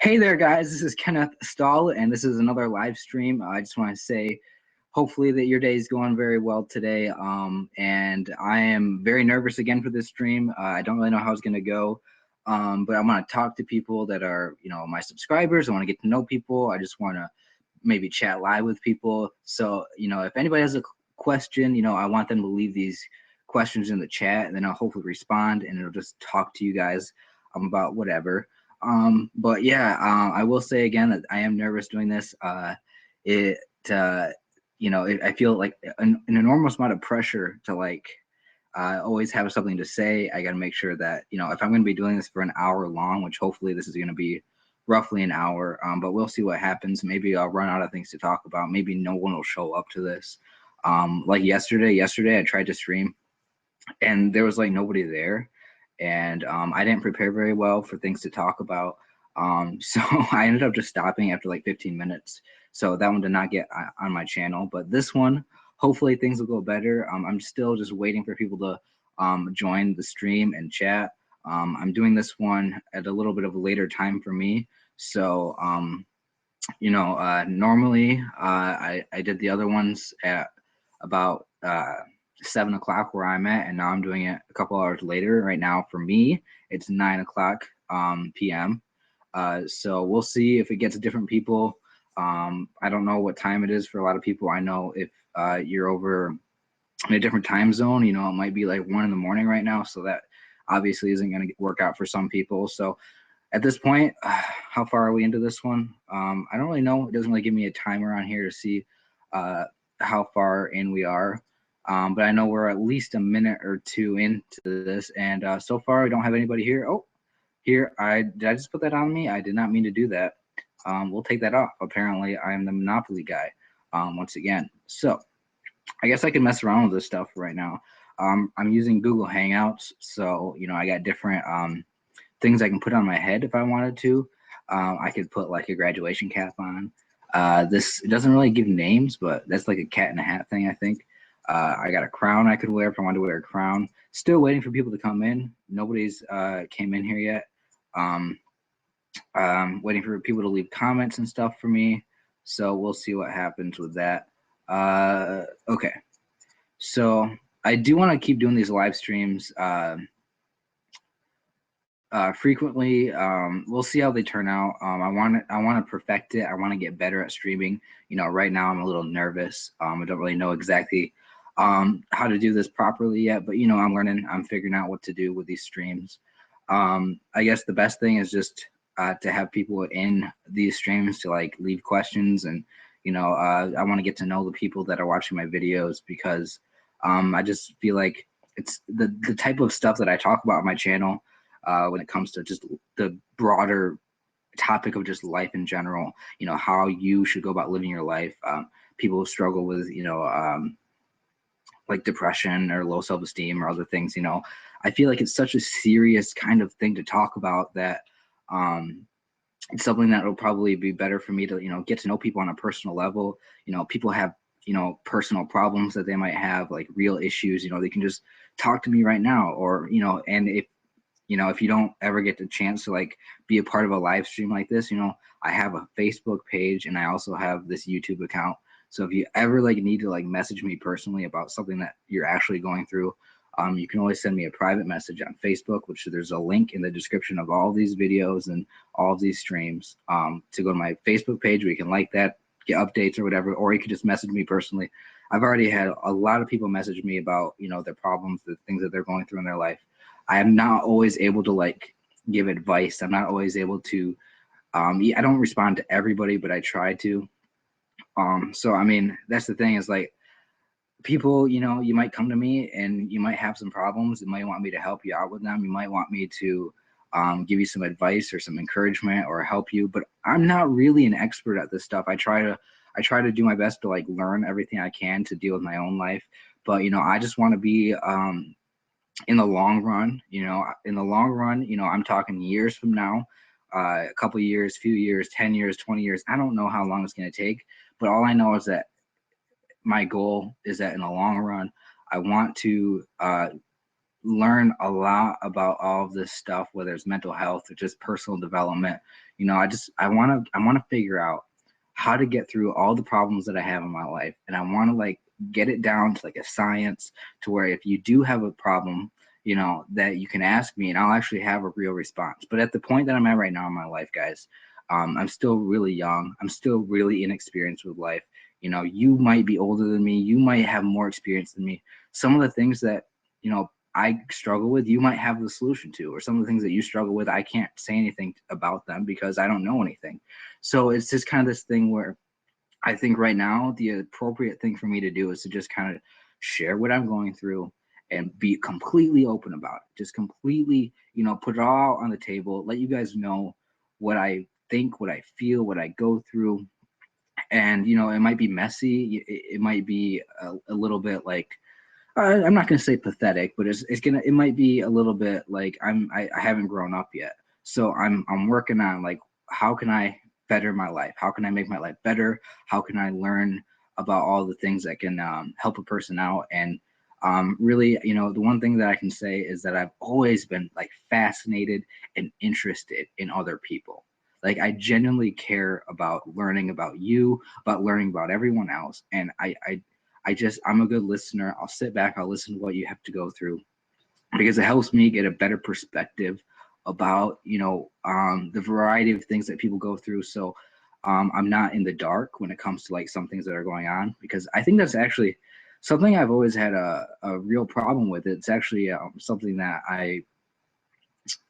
Hey there, guys. This is Kenneth Stahl, and this is another live stream. I just want to say, hopefully, that your day is going very well today. And I am very nervous again for this stream. I don't really know how it's going to go, but I want to talk to people that are, my subscribers. I want to get to know people. I just want to maybe chat live with people. So, if anybody has a question, I want them to leave these questions in the chat, and then I'll hopefully respond, and it'll just talk to you guys about whatever. But yeah, I will say again that I am nervous doing this. I feel like an enormous amount of pressure to always have something to say. I got to make sure that, if I'm going to be doing this for an hour long, which hopefully this is going to be roughly an hour, but we'll see what happens. Maybe I'll run out of things to talk about. Maybe no one will show up to this. Like yesterday I tried to stream and there was like nobody there, and I didn't prepare very well for things to talk about. So I ended up just stopping after like 15 minutes. So that one did not get on my channel, but this one, hopefully things will go better. I'm still just waiting for people to join the stream and chat. I'm doing this one at a little bit of a later time for me. So, normally I did the other ones at about 7 o'clock where I'm at, and now I'm doing it a couple hours later. Right now for me, it's 9 o'clock p.m. So we'll see if it gets different people. I don't know what time it is for a lot of people. I know if you're over in a different time zone, it might be like 1 in the morning right now. So that obviously isn't going to work out for some people. So at this point, how far are we into this one? I don't really know. It doesn't really give me a timer on here to see how far in we are. But I know we're at least a minute or two into this, and so far we don't have anybody here. Oh, here, did I just put that on me? I did not mean to do that. We'll take that off. Apparently, I am the Monopoly guy once again. So I guess I can mess around with this stuff right now. I'm using Google Hangouts, so I got different things I can put on my head if I wanted to. I could put like a graduation cap on. This doesn't really give names, but that's like a cat in a hat thing, I think. I got a crown I could wear if I wanted to wear a crown. Still waiting for people to come in. Nobody's came in here yet. Waiting for people to leave comments and stuff for me. So we'll see what happens with that. Okay. So I do want to keep doing these live streams frequently. We'll see how they turn out. I want to perfect it. I want to get better at streaming. Right now I'm a little nervous. I don't really know exactly how to do this properly yet, but I'm learning. I'm figuring out what to do with these streams. I guess the best thing is just to have people in these streams to like leave questions, and I want to get to know the people that are watching my videos, because I just feel like it's the type of stuff that I talk about on my channel. When it comes to just the broader topic of just life in general, how you should go about living your life. People who struggle with, like depression or low self-esteem or other things, I feel like it's such a serious kind of thing to talk about that it's something that will probably be better for me to, get to know people on a personal level. People have, personal problems that they might have, like real issues, they can just talk to me right now, or, and if you don't ever get the chance to like be a part of a live stream like this, I have a Facebook page and I also have this YouTube account. So if you ever like need to like message me personally about something that you're actually going through, you can always send me a private message on Facebook, which there's a link in the description of all of these videos and all of these streams, to go to my Facebook page where you can like that, get updates or whatever, or you can just message me personally. I've already had a lot of people message me about, their problems, the things that they're going through in their life. I am not always able to like give advice. I'm not always able to, I don't respond to everybody, but I try to. So, I mean, that's the thing is like people, you might come to me and you might have some problems. You might want me to help you out with them. You might want me to give you some advice or some encouragement or help you, but I'm not really an expert at this stuff. I try to do my best to like learn everything I can to deal with my own life. But, I just want to be, in the long run, I'm talking years from now, a couple years, few years, 10 years, 20 years. I don't know how long it's going to take, but all I know is that my goal is that in the long run, I want to learn a lot about all of this stuff, whether it's mental health or just personal development. You know, I want to figure out how to get through all the problems that I have in my life, and I want to like get it down to like a science, to where if you do have a problem, you know, that you can ask me and I'll actually have a real response. But at the point that I'm at right now in my life, guys, I'm still really young. I'm still really inexperienced with life. You know, you might be older than me. You might have more experience than me. Some of the things that, you know, I struggle with, you might have the solution to, or some of the things that you struggle with, I can't say anything about them because I don't know anything. So it's just kind of this thing where I think right now the appropriate thing for me to do is to just kind of share what I'm going through and be completely open about it. Just completely, you know, put it all on the table, let you guys know what I think, what I feel, what I go through. And, you know, it might be messy. It might be a little bit like, I'm not gonna say pathetic, but it might be a little bit like I haven't grown up yet. So I'm working on like, how can I better my life? How can I make my life better? How can I learn about all the things that can help a person out? And really, you know, the one thing that I can say is that I've always been like fascinated and interested in other people. Like I genuinely care about learning about you, about learning about everyone else, and I'm a good listener. I'll sit back, I'll listen to what you have to go through, because it helps me get a better perspective about, you know, the variety of things that people go through. So I'm not in the dark when it comes to like some things that are going on, because I think that's actually something I've always had a real problem with. It's actually something that I've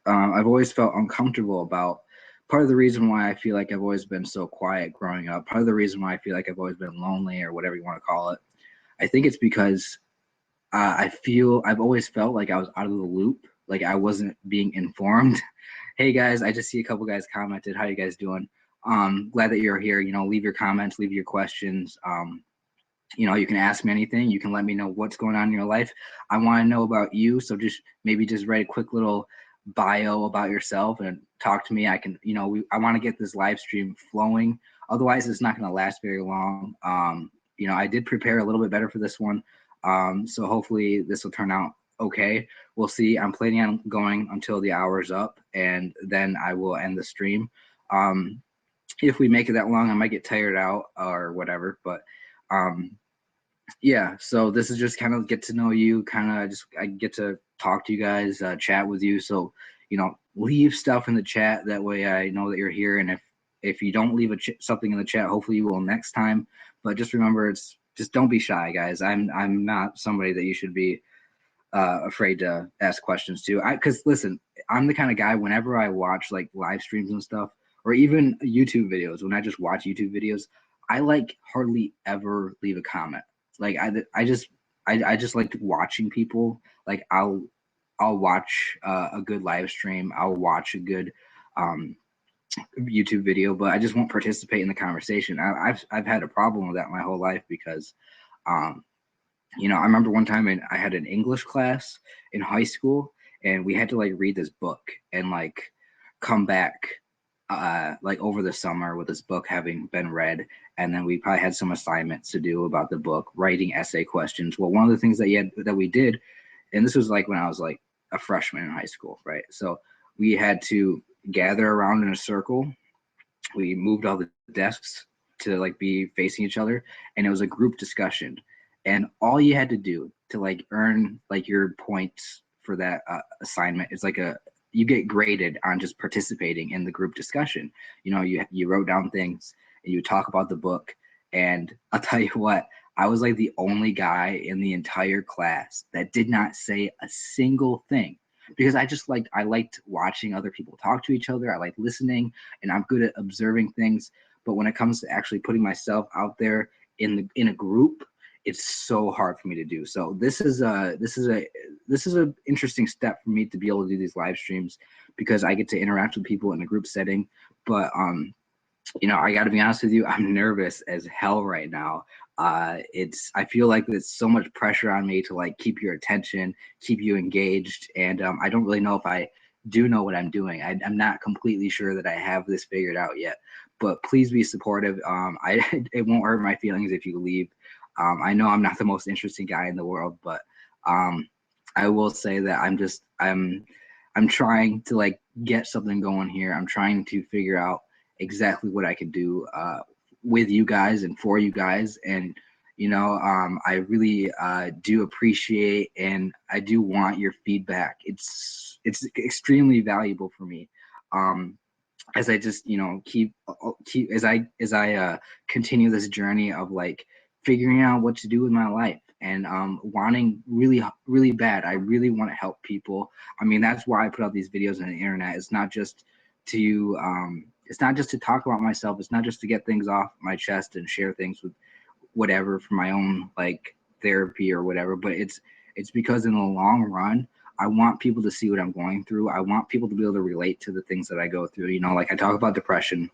always felt uncomfortable about. Part of the reason why I feel like I've always been so quiet growing up, part of the reason why I feel like I've always been lonely, or whatever you want to call it, I think it's because I've always felt like I was out of the loop, like I wasn't being informed. Hey guys, I just see a couple guys commented. How you guys doing? Glad that you're here. You know, leave your comments, leave your questions. You know, you can ask me anything. You can let me know what's going on in your life. I want to know about you. So just write a quick little bio about yourself and talk to me. I can, you know, I want to get this live stream flowing. Otherwise, it's not going to last very long. You know, I did prepare a little bit better for this one. So hopefully this will turn out okay. We'll see. I'm planning on going until the hour's up, and then I will end the stream. If we make it that long, I might get tired out or whatever, but um, yeah, so this is just kind of get to know you, kind of just I get to talk to you guys, chat with you. So, you know, leave stuff in the chat. That way I know that you're here. And if you don't leave something in the chat, hopefully you will next time. But just remember, it's just don't be shy, guys. I'm not somebody that you should be afraid to ask questions to. Because listen, I'm the kind of guy, whenever I watch like live streams and stuff, or even YouTube videos, when I just watch YouTube videos, I like hardly ever leave a comment. Like I just like watching people. Like I'll watch a good live stream. I'll watch a good YouTube video, but I just won't participate in the conversation. I've had a problem with that my whole life, because um, you know, I remember one time I had an English class in high school, and we had to like read this book and like come back like over the summer with this book having been read, and then we probably had some assignments to do about the book, writing essay questions. Well, one of the things that we did, and this was like when I was like a freshman in high school, right? So we had to gather around in a circle. We moved all the desks to like be facing each other, and it was a group discussion, and all you had to do to like earn like your points for that assignment is like you get graded on just participating in the group discussion. You know, you wrote down things and you talk about the book. And I'll tell you what, I was like the only guy in the entire class that did not say a single thing, because I liked watching other people talk to each other. I like listening, and I'm good at observing things. But when it comes to actually putting myself out there in a group, it's so hard for me to do. So this is a interesting step for me to be able to do these live streams, because I get to interact with people in a group setting. But you know, I got to be honest with you, I'm nervous as hell right now. I feel like there's so much pressure on me to like keep your attention, keep you engaged, and I don't really know if I do know what I'm doing. I'm not completely sure that I have this figured out yet. But please be supportive. It won't hurt my feelings if you leave. I know I'm not the most interesting guy in the world, but I will say that I'm trying to like get something going here. I'm trying to figure out exactly what I could do with you guys and for you guys. And I really do appreciate and I do want your feedback. It's extremely valuable for me. As I just keep as I continue this journey of like figuring out what to do with my life and wanting really bad. I really want to help people. I mean, that's why I put out these videos on the internet. It's not just to talk about myself. It's not just to get things off my chest and share things with whatever for my own like therapy or whatever, but it's because in the long run I want people to see what I'm going through. I want people to be able to relate to the things that I go through. Like I talk about depression,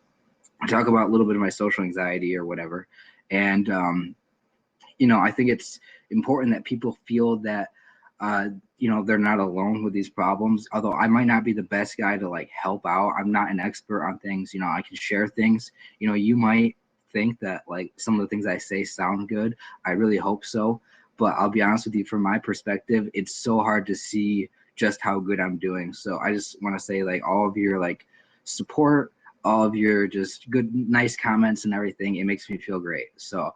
I talk about a little bit of my social anxiety or whatever. And I think it's important that people feel that they're not alone with these problems. Although I might not be the best guy to like help out, I'm not an expert on things. I can share things. You might think that like some of the things I say sound good. I really hope so. But I'll be honest with you, from my perspective, it's so hard to see just how good I'm doing. So I just want to say like all of your like support, all of your just good, nice comments and everything, it makes me feel great. So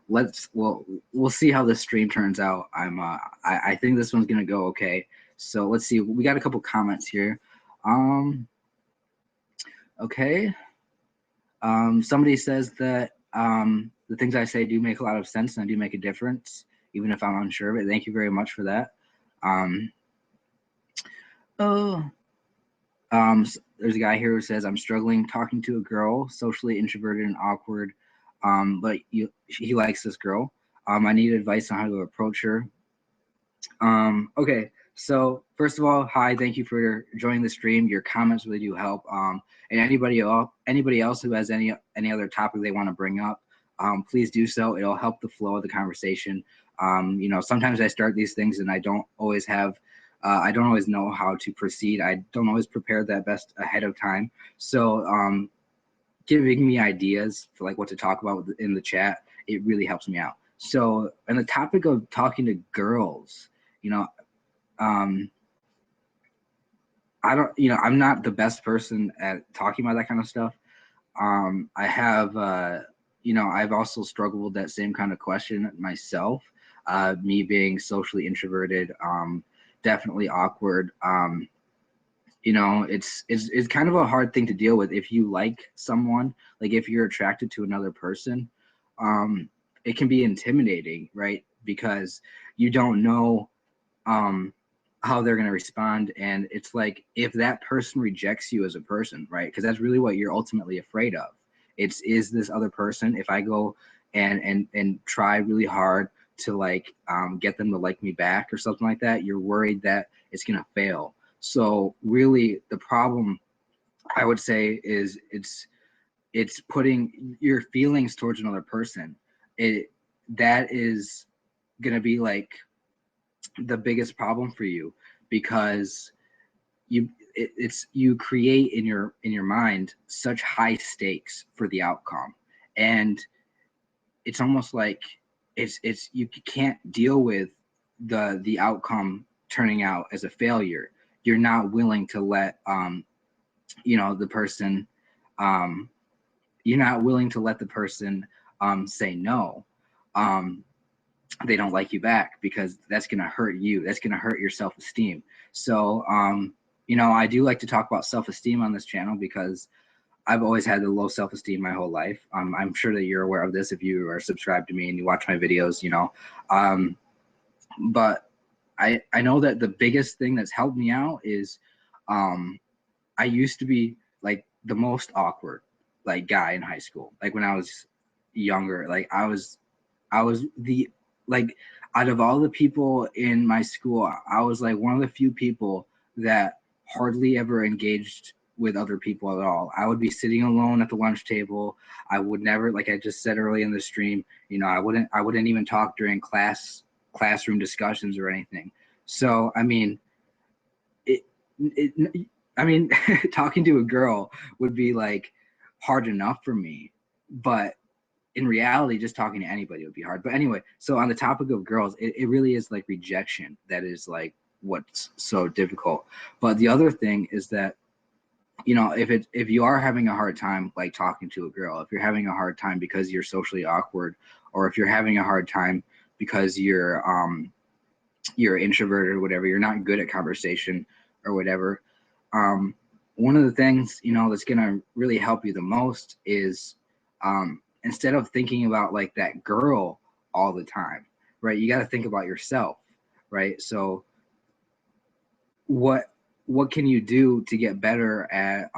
we'll see how this stream turns out. I think this one's gonna go okay. So let's see. We got a couple comments here. Okay. Somebody says that the things I say do make a lot of sense and I do make a difference, even if I'm unsure of it. Thank you very much for that. Oh. There's a guy here who says, I'm struggling talking to a girl, socially introverted and awkward, but he likes this girl. I need advice on how to approach her. Okay, so first of all, hi, thank you for joining the stream. Your comments really do help. And anybody else who has any other topic they want to bring up, please do so. It'll help the flow of the conversation. Sometimes I start these things and I don't always know how to proceed. I don't always prepare that best ahead of time. So giving me ideas for like what to talk about in the chat, it really helps me out. So on the topic of talking to girls, I'm not the best person at talking about that kind of stuff. I have, I've also struggled with that same kind of question myself. Me being socially introverted, definitely awkward. It's kind of a hard thing to deal with if you like someone, like if you're attracted to another person. It can be intimidating, right? Because you don't know how they're going to respond. And it's like, if that person rejects you as a person, right? Because that's really what you're ultimately afraid of. Is this other person, if I go and try really hard to like get them to like me back or something like that, you're worried that it's going to fail. So really the problem, I would say, is it's putting your feelings towards another person. That is going to be like the biggest problem for you, because you create in your mind such high stakes for the outcome, and it's almost like it's you can't deal with the outcome turning out as a failure. You're not willing to let the person you're not willing to let the person say no. They don't like you back, because that's going to hurt you. That's going to hurt your self-esteem. So, I do like to talk about self-esteem on this channel because I've always had a low self-esteem my whole life. I'm sure that you're aware of this if you are subscribed to me and you watch my videos, but I know that the biggest thing that's helped me out is I used to be like the most awkward like guy in high school. Like when I was younger, like I was the like out of all the people in my school, I was like one of the few people that hardly ever engaged with other people at all. I would be sitting alone at the lunch table. I would never, like I just said early in the stream, I wouldn't even talk during classroom discussions or anything. So I mean, talking to a girl would be like hard enough for me, but in reality, just talking to anybody would be hard. But anyway, so on the topic of girls, it really is like rejection that is like what's so difficult. But the other thing is that, you know, if you are having a hard time like talking to a girl, if you're having a hard time because you're socially awkward, or if you're having a hard time because you're introverted or whatever, you're not good at conversation or whatever, one of the things, you know, that's gonna really help you the most is, instead of thinking about like that girl all the time, right? You got to think about yourself, right? So what can you do to get better at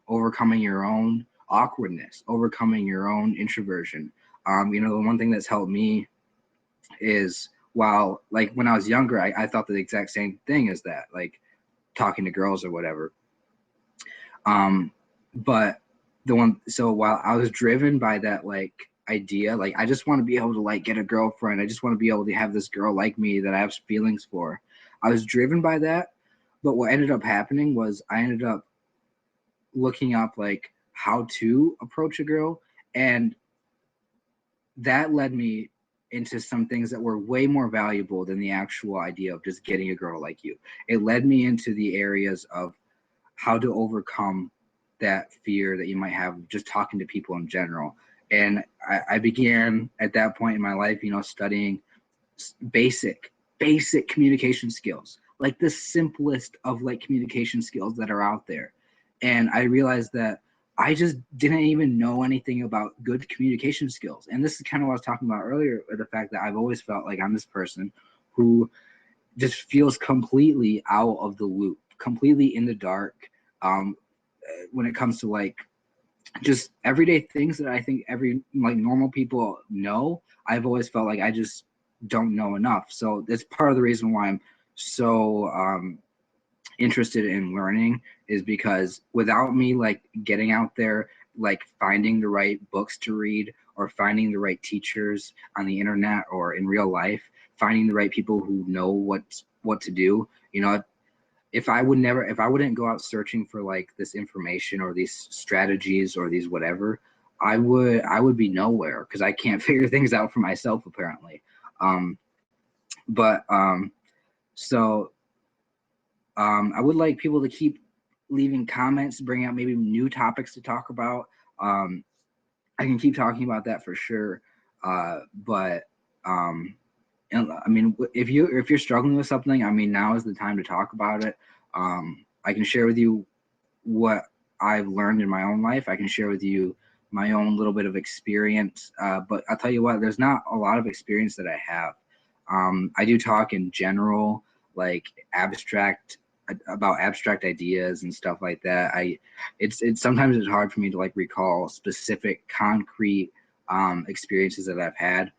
overcoming your own awkwardness, overcoming your own introversion? You know, the one thing that's helped me is, while like when I was younger, I thought the exact same thing as that, like talking to girls or whatever. But the one, so while I was driven by that like idea, like I just want to be able to like get a girlfriend, I just want to be able to have this girl like me that I have feelings for. I was driven by that, but what ended up happening was I ended up looking up like how to approach a girl, and that led me into some things that were way more valuable than the actual idea of just getting a girl like you. It led me into the areas of how to overcome that fear that you might have just talking to people in general. And I began at that point in my life, you know, studying basic communication skills, like the simplest of like communication skills that are out there. And I realized that I just didn't even know anything about good communication skills. And this is kind of what I was talking about earlier, the fact that I've always felt like I'm this person who just feels completely out of the loop, completely in the dark, when it comes to like just everyday things that I think every like normal people know. I've always felt like I just don't know enough. So that's part of the reason why I'm so interested in learning, is because without me like getting out there, like finding the right books to read, or finding the right teachers on the internet or in real life, finding the right people who know what to do, you know, if I wouldn't go out searching for like this information or these strategies or these whatever, I would be nowhere, because I can't figure things out for myself apparently. Um, but so I would like people to keep leaving comments, bring out maybe new topics to talk about. Um, I can keep talking about that for sure. But and, I mean, if you're struggling with something, I mean, now is the time to talk about it. I can share with you what I've learned in my own life. I can share with you my own little bit of experience. But I'll tell you what, there's not a lot of experience that I have. I do talk in general, like abstract, about abstract ideas and stuff like that. It's sometimes it's hard for me to like recall specific concrete experiences that I've had.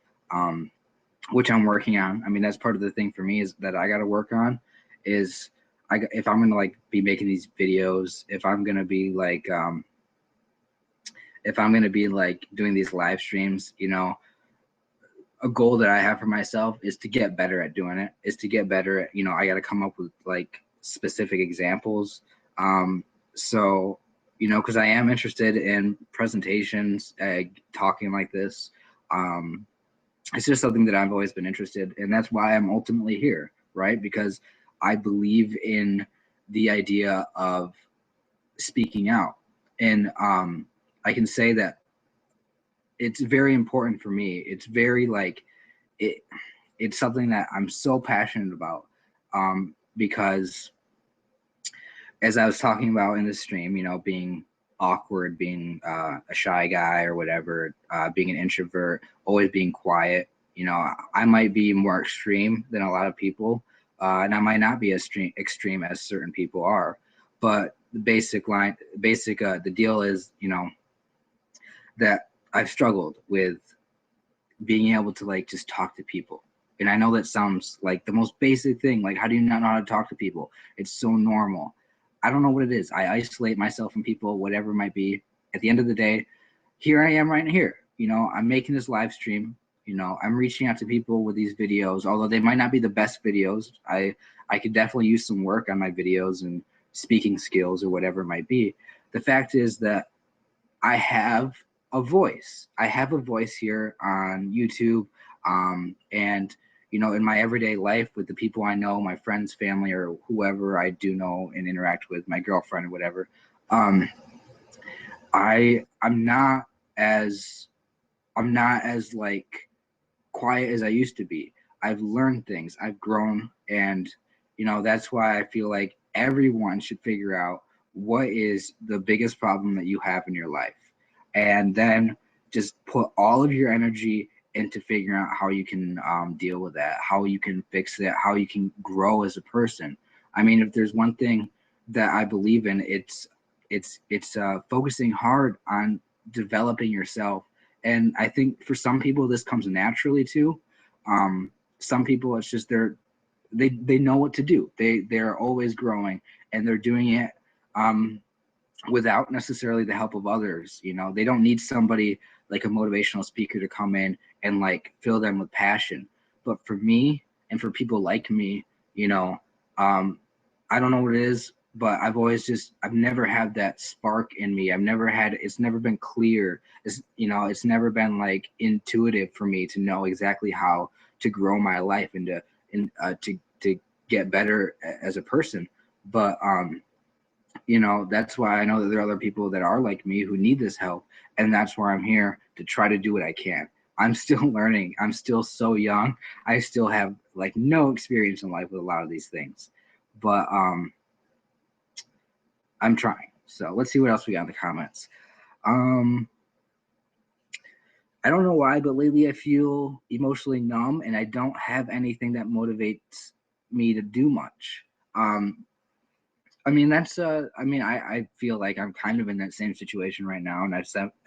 Which I'm working on. I mean, that's part of the thing for me, is that I got to work on is, if I'm going to like be making these videos, if I'm going to be like, if I'm going to be like doing these live streams, you know, a goal that I have for myself is to get better at doing it, is to get better at, you know, I got to come up with like specific examples. So, you know, cause I am interested in presentations, talking like this. It's just something that I've always been interested in, and that's why I'm ultimately here, right? Because I believe in the idea of speaking out, and I can say that it's very important for me. It's very like it. It's something that I'm so passionate about, because as I was talking about in the stream, you know, being awkward, being a shy guy or whatever, being an introvert, always being quiet. You know, I might be more extreme than a lot of people, and I might not be as extreme as certain people are. But the the deal is, you know, that I've struggled with being able to like just talk to people. And I know that sounds like the most basic thing. Like, how do you not know how to talk to people? It's so normal. I don't know what it is. I isolate myself from people, whatever it might be. At the end of the day, here I am right here. You know, I'm making this live stream. You know, I'm reaching out to people with these videos, although they might not be the best videos. I could definitely use some work on my videos and speaking skills or whatever it might be. The fact is that I have a voice. I have a voice here on YouTube, and in my everyday life with the people I know, my friends, family, or whoever I do know and interact with, my girlfriend or whatever. Um, I'm not as like quiet as I used to be. I've learned things, I've grown, and that's why I feel like everyone should figure out what is the biggest problem that you have in your life, and then just put all of your energy into figuring out how you can deal with that, how you can fix that, how you can grow as a person. I mean, if there's one thing that I believe in, it's focusing hard on developing yourself. And I think for some people this comes naturally too. Some people it's just they know what to do. They're always growing, and they're doing it without necessarily the help of others. They don't need somebody like a motivational speaker to come in and like fill them with passion. But for me and for people like me, I don't know what it is, but I've never had that spark in me. It's never been clear. It's never been like intuitive for me to know exactly how to grow my life and to get better as a person. But that's why I know that there are other people that are like me who need this help, and that's why I'm here to try to do what I can. I'm still learning. I'm still so young. I still have like no experience in life with a lot of these things, but I'm trying. So let's see what else we got in the comments. I don't know why, but lately I feel emotionally numb, and I don't have anything that motivates me to do much. I mean, I feel like I'm kind of in that same situation right now, and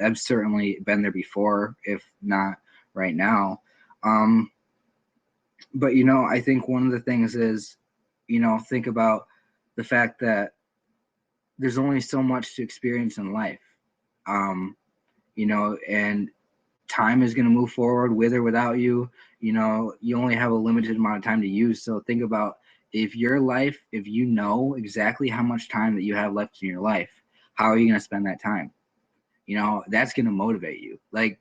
I've certainly been there before, if not right now. But I think one of the things is, think about the fact that there's only so much to experience in life. And time is going to move forward with or without you. You only have a limited amount of time to use. So think about if you know exactly how much time that you have left in your life, how are you going to spend that time? That's going to motivate you. Like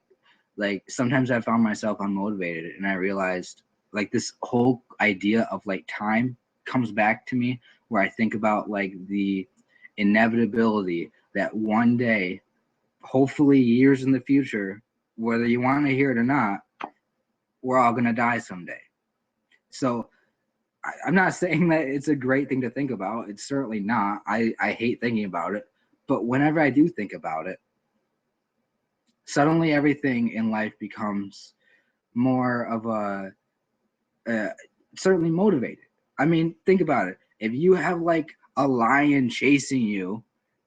sometimes I found myself unmotivated, and I realized like this whole idea of like time comes back to me, where I think about like the inevitability that one day, hopefully years in the future, whether you want to hear it or not, we're all going to die someday. So I'm not saying that it's a great thing to think about. It's certainly not. I hate thinking about it. But whenever I do think about it, suddenly everything in life becomes more of certainly motivated. I mean, think about it. If you have like a lion chasing you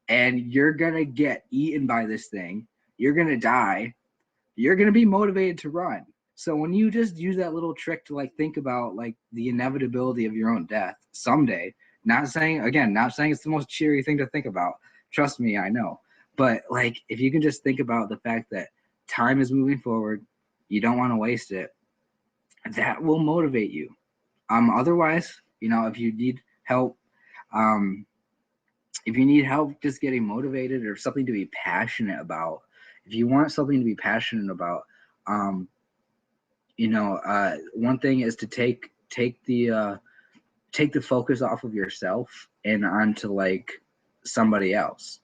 and you're going to get eaten by this thing, you're going to die, you're going to be motivated to run. So when you just use that little trick to like think about like the inevitability of your own death someday, not saying it's the most cheery thing to think about. Trust me, I know. But like if you can just think about the fact that time is moving forward, you don't want to waste it, that will motivate you. Otherwise, if you need help, um, just getting motivated or something to be passionate about, if you want something to be passionate about, one thing is to take the focus off of yourself and onto like somebody else.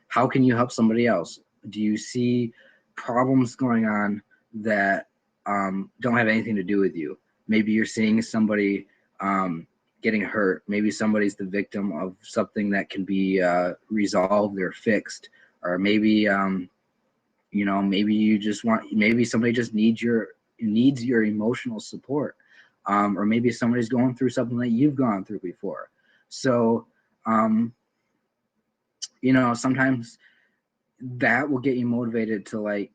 How can you help somebody else? Do you see problems going on that don't have anything to do with you? Maybe you're seeing somebody getting hurt. Maybe somebody's the victim of something that can be resolved or fixed, or maybe maybe somebody just needs your emotional support, or maybe somebody's going through something that you've gone through before. So sometimes that will get you motivated to like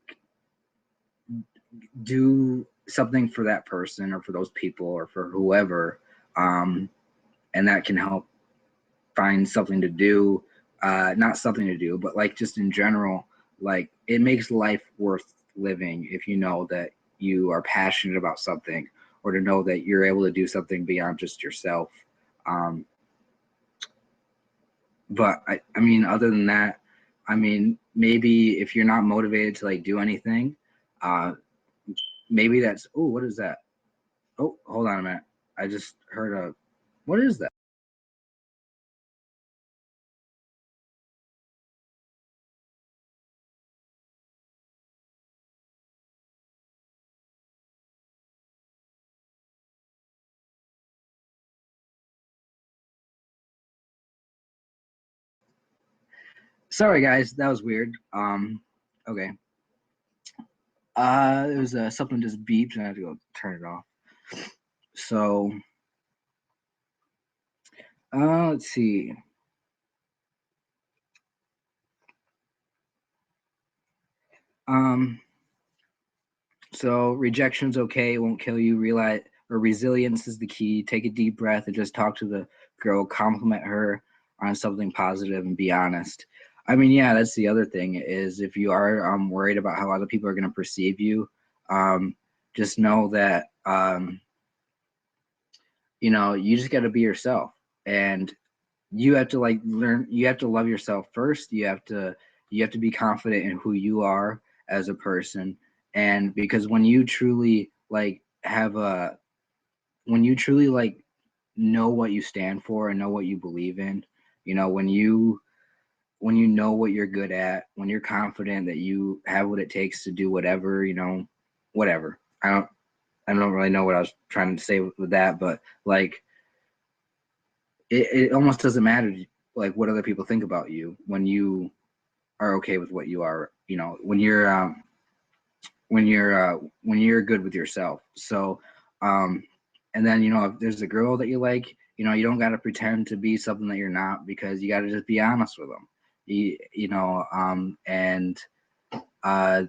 do something for that person or for those people or for whoever, and that can help find something to do, not something to do, but like just in general, like it makes life worth living if you know that you are passionate about something, or to know that you're able to do something beyond just yourself. But I mean, other than that, I mean, maybe if you're not motivated to like do anything, maybe that's, oh, what is that? Oh, hold on a minute. I just heard a, what is that? Sorry guys, that was weird. Okay. It was something just beeped and I had to go turn it off. So, let's see. Um, so rejection's okay, it won't kill you. Realize or resilience is the key. Take a deep breath and just talk to the girl, compliment her on something positive and be honest. I mean, yeah, that's the other thing is if you are worried about how other people are going to perceive you, just know that you know, you just got to be yourself, and you have to like learn, you have to love yourself first. You have to be confident in who you are as a person. And because when you truly like have a, when you truly like know what you stand for and know what you believe in, you know, when you know what you're good at, when you're confident that you have what it takes to do whatever, you know, whatever. I don't really know what I was trying to say with that, but like it almost doesn't matter like what other people think about you when you are okay with what you are, you know, when you're good with yourself. So and then, you know, if there's a girl that you like, you know, you don't got to pretend to be something that you're not, because you got to just be honest with them. You know, and uh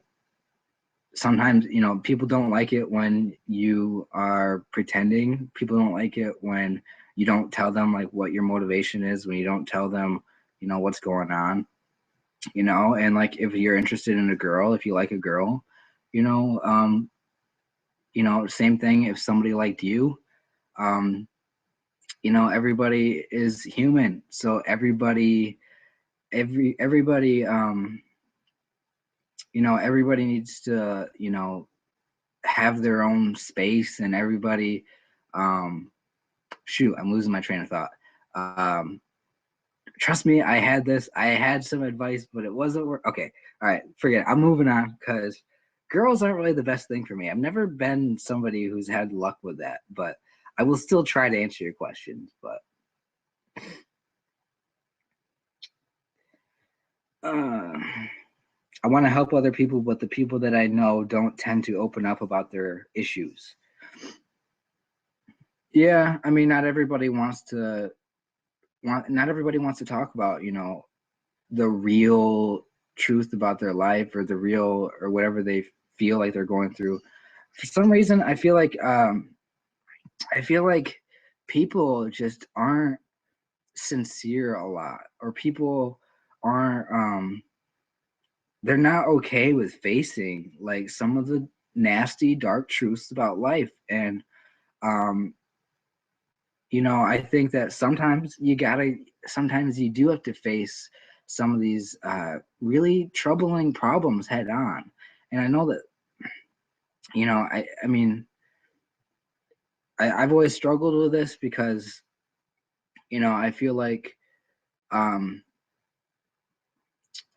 sometimes, you know, people don't like it when you are pretending. People don't like it when you don't tell them like what your motivation is, when you don't tell them, you know, what's going on, you know. And like if you're interested in a girl, if you like a girl, you know, you know, same thing if somebody liked you. um you know, everybody is human, so everybody you know, everybody needs to, you know, have their own space, and everybody um shoot, I'm losing my train of thought. um Trust me, I had some advice, but it wasn't work. Okay, all right, forget it. I'm moving on, because girls aren't really the best thing for me. I've never been somebody who's had luck with that, but I will still try to answer your questions. But uh, I want to help other people, but the people that I know don't tend to open up about their issues. Yeah, I mean, not everybody wants to talk about, you know, the real truth about their life, or the real, or whatever they feel like they're going through. For some reason, I feel like people just aren't sincere a lot, or people aren't they're not okay with facing like some of the nasty dark truths about life. And um you know, I think that sometimes you do have to face some of these really troubling problems head on. And I know that, you know, I mean, I've always struggled with this because, you know, um,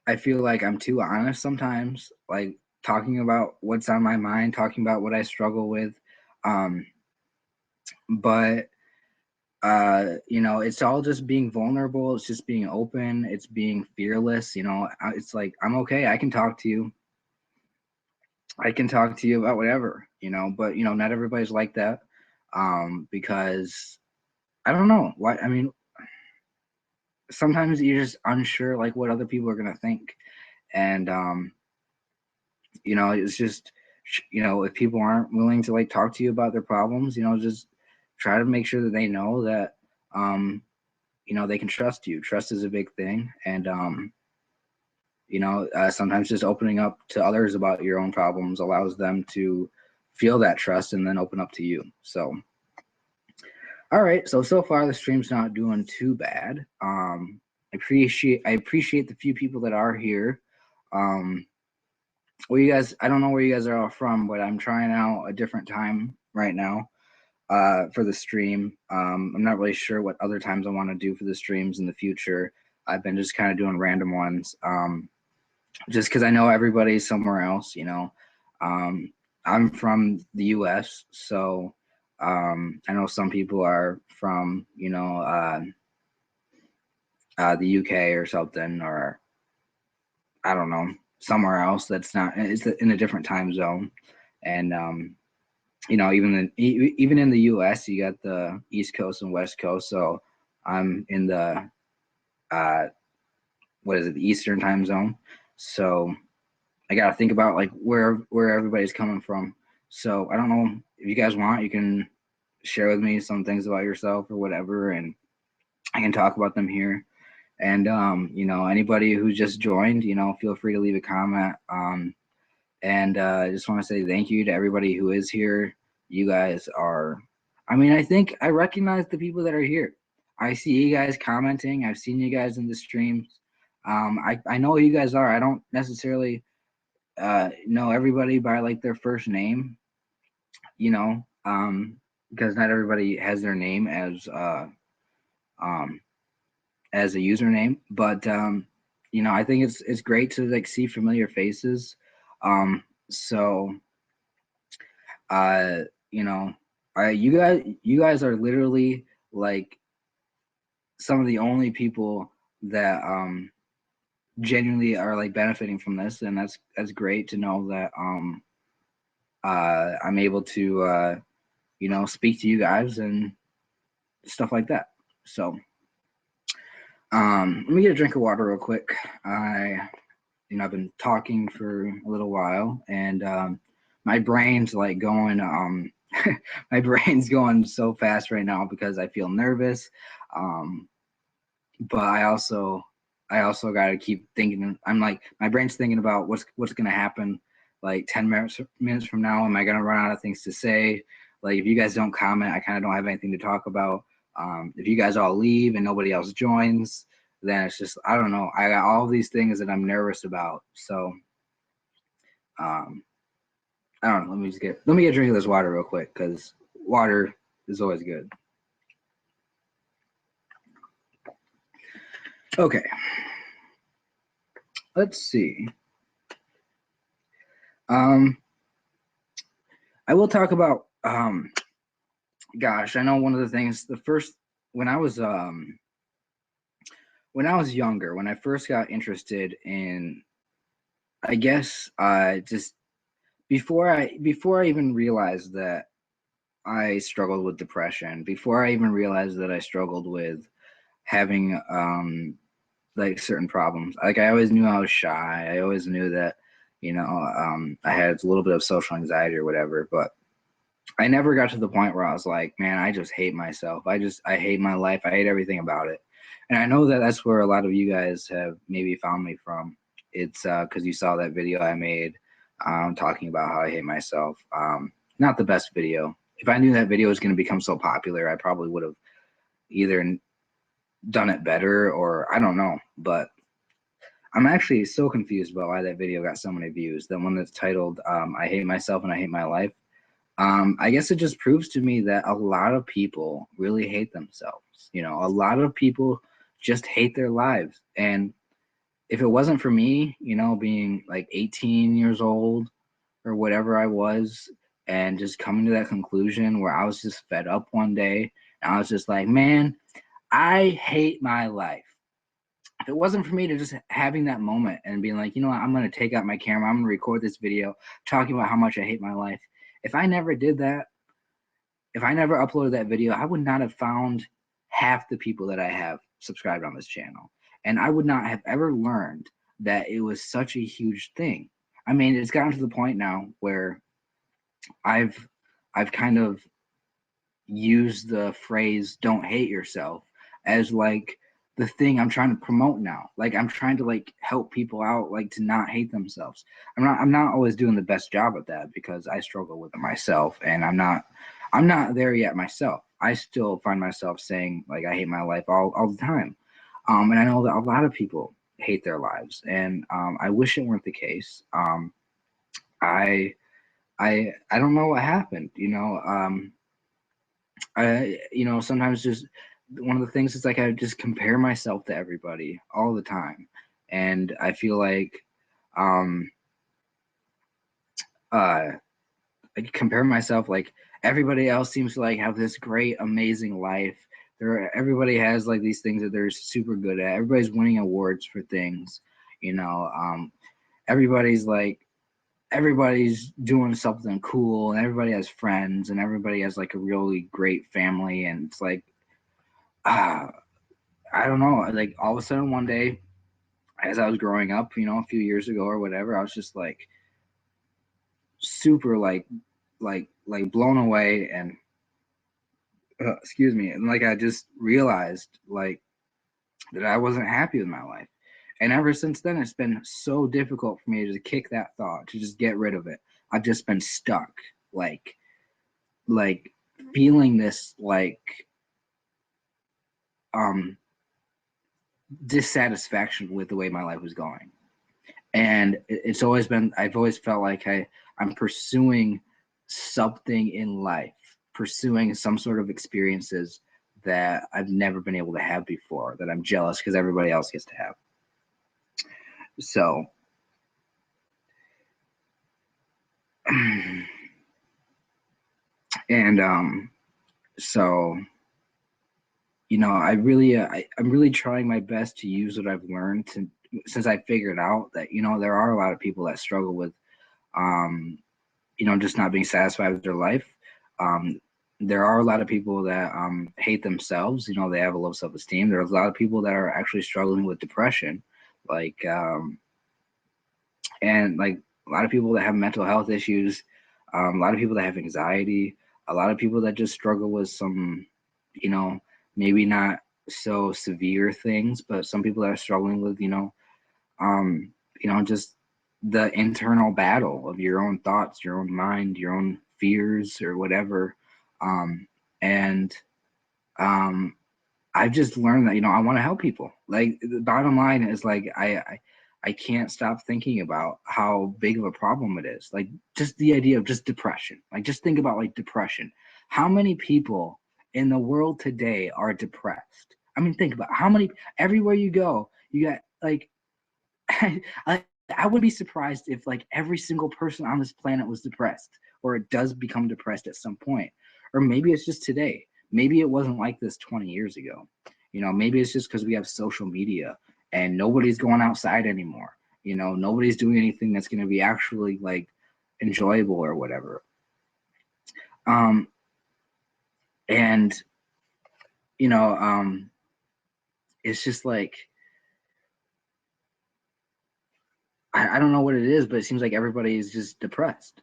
I feel like I'm too honest sometimes, like talking about what's on my mind, talking about what I struggle with. Um, but you know, it's all just being vulnerable, it's just being open, it's being fearless, you know. It's like, I'm okay, I can talk to you about whatever, you know. But you know, not everybody's like that, because I don't know why. I mean, sometimes you're just unsure like what other people are going to think. And you know, it's just, you know, if people aren't willing to like talk to you about their problems, you know, just try to make sure that they know that you know, they can trust you. Trust is a big thing. And you know, sometimes just opening up to others about your own problems allows them to feel that trust and then open up to you. So all right, so far the stream's not I appreciate the few people that are here. Well, you guys, I don't know where you guys are all from, but I'm trying out a different time right now for the stream. I'm not really sure what other times I want to do for the streams in the future. I've been just kind of doing random ones, just because I know everybody's somewhere else, you know. I'm from the U.S., so I know some people are from, you know, the UK or something, or I don't know, somewhere else that's not, it's in a different time zone. And you know, even in the US, you got the East Coast and West Coast. So I'm in the uh what is it, the Eastern time zone. So I gotta think about like where everybody's coming from. So I don't know, if you guys want, you can share with me some things about yourself or whatever, and I can talk about them here. And you know, anybody who just joined, you know, feel free to leave a comment. And I just want to say thank you to everybody who is here. You guys are, I mean, I think I recognize the people that are here. I see you guys commenting. I've seen you guys in the streams. I know who you guys are. I don't necessarily know everybody by like their first name, you know, because not everybody has their name um, as a username. But you know, I think it's great to like see familiar faces. So uh, you know, you guys are literally like some of the only people that genuinely are like benefiting from this, and that's great to know that I'm able to you know, speak to you guys and stuff like that. So let me get a drink of water real quick. You know, I've been talking for a little while, and my brain's like going my brain's going so fast right now because I feel nervous. Um, but I also got to keep thinking. I'm like, my brain's thinking about what's gonna happen like 10 minutes from now. Am I gonna run out of things to say? Like, if you guys don't comment, I kind of don't have anything to talk about. If you guys all leave and nobody else joins, then it's just, I don't know. I got all these things that I'm nervous about. So um, I don't know. Let me get a drink of this water real quick, because water is always good. Okay. Let's see. Um, I will talk about gosh, I know one of the things, the first when I was younger, when I first got interested in, I guess just before I even realized that I struggled with depression, before I even realized that I struggled with having like certain problems. Like, I always knew I was shy. I always knew that, you know, I had a little bit of social anxiety or whatever, but I never got to the point where I was like, man, I just hate myself. I hate my life. I hate everything about it. And I know that that's where a lot of you guys have maybe found me from. It's because you saw that video I made talking about how I hate myself. Not the best video. If I knew that video was going to become so popular, I probably would have either done it better, or I don't know. But I'm actually so confused about why that video got so many views. The one that's titled I hate myself and I hate my life. I guess it just proves to me that a lot of people really hate themselves. You know, a lot of people just hate their lives. And if it wasn't for me, you know, being like 18 years old or whatever I was, and just coming to that conclusion where I was just fed up one day, and I was just like, man, I hate my life. If it wasn't for me to just having that moment and being like, you know what, I'm going to take out my camera, I'm going to record this video talking about how much I hate my life. If I never did that, if I never uploaded that video, I would not have found half the people that I have subscribed on this channel. And I would not have ever learned that it was such a huge thing. I mean, it's gotten to the point now where I've kind of used the phrase "don't hate yourself" as like the thing I'm trying to promote now. Like, I'm trying to like help people out, like to not hate themselves. I'm not always doing the best job at that because I struggle with it myself, and I'm not there yet myself. I still find myself saying like I hate my life all the time. And I know that a lot of people hate their lives, and I wish it weren't the case. I I don't know what happened. Sometimes just one of the things is like I just compare myself to everybody all the time, and I feel like um, uh, I compare myself like everybody else seems to like have this great, amazing life. Everybody has like these things that they're super good at. Everybody's winning awards for things, you know. Everybody's like everybody's doing something cool, and everybody has friends, and everybody has like a really great family, and it's like uh, I don't know, like all of a sudden one day as I was growing up, a few years ago or whatever, I was just like super like blown away, and excuse me, and like I just realized like that I wasn't happy with my life. And ever since then, it's been so difficult for me to kick that thought, to just get rid of it. I've just been stuck, like like feeling this like um dissatisfaction with the way my life was going. And it's always been, I've always felt like I'm pursuing something in life, pursuing some sort of experiences that I've never been able to have before, that I'm jealous because everybody else gets to have. So and so I'm really trying my best to use what I've learned since I figured out that there are a lot of people that struggle with um just not being satisfied with their life. Um, there are a lot of people that hate themselves. They have a low self-esteem. There's a lot of people that are actually struggling with depression, like and like a lot of people that have mental health issues, a lot of people that have anxiety, a lot of people that just struggle with some, you know, maybe not so severe things, but some people that are struggling with, um, just the internal battle of your own thoughts, your own mind, your own fears, or whatever. And um, I've just learned that I want to help people. Like the bottom line is like I can't stop thinking about how big of a problem it is. Like just the idea of just depression. Like just think about like depression. How many people in the world today are depressed? I mean, think about how many everywhere you go, you got like I would be surprised if like every single person on this planet was depressed, or it does become depressed at some point. Or maybe it's just today. Maybe it wasn't like this 20 years ago. Maybe it's just because we have social media and nobody's going outside anymore. Nobody's doing anything that's going to be actually like enjoyable or whatever. Um, and you know, it's just like I don't know what it is, but it seems like everybody is just depressed.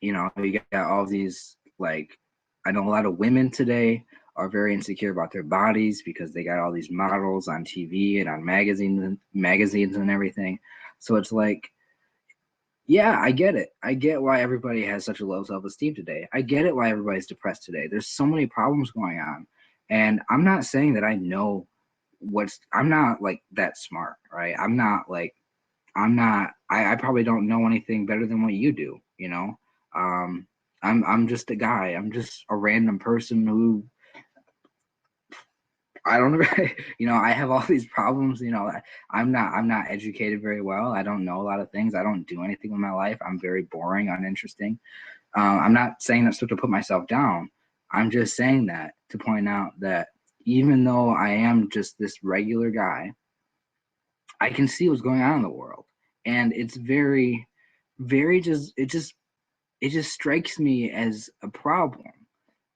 You got all these like I know a lot of women today are very insecure about their bodies because they got all these models on TV and on magazines and everything. So it's like, yeah, I get it. I get why everybody has such a low self-esteem today. I get it why everybody's depressed today. There's so many problems going on. And I'm not saying that I know I'm not like that smart, right? I probably don't know anything better than what you do. Um, I'm just a guy. I'm just a random person who I don't know. I have all these problems. I'm not educated very well. I don't know a lot of things. I don't do anything with my life. I'm very boring, uninteresting. I'm not saying that stuff to put myself down. I'm just saying that to point out that even though I am just this regular guy, I can see what's going on in the world, and it's very, very it just strikes me as a problem.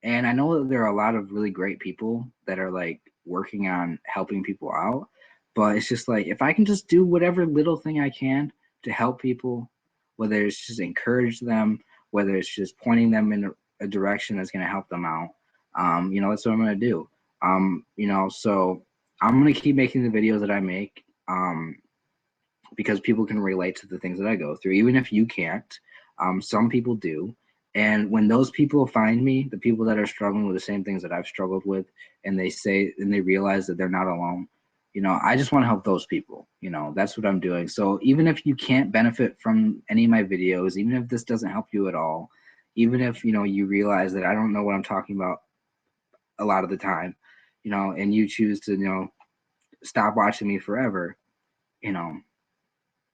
And I know that there are a lot of really great people that are like working on helping people out, but it's just like if I can just do whatever little thing I can to help people, whether it's just encourage them, whether it's just pointing them in a direction that's going to help them out, that's what I'm going to do. So I'm going to keep making the videos that I make. Because people can relate to the things that I go through, even if you can't. Some people do. And when those people find me, the people that are struggling with the same things that I've struggled with, and they realize that they're not alone, you know, I just want to help those people. You know, that's what I'm doing. So even if you can't benefit from any of my videos, even if this doesn't help you at all, even if, you know, you realize that I don't know what I'm talking about a lot of the time, you know, and you choose to, you know, stop watching me forever, you know,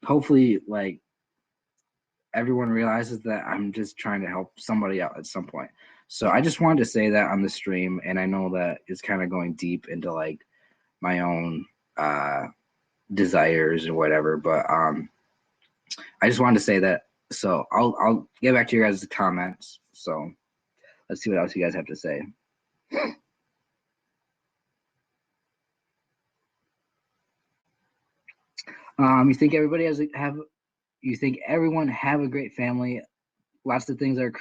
hopefully, like, everyone realizes that I'm just trying to help somebody out at some point. So I just wanted to say that on the stream, and I know that it's kind of going deep into like my own desires or whatever, but I just wanted to say that. So I'll get back to you guys' comments. So let's see what else you guys have to say. You think everybody you think everyone have a great family? Lots of things are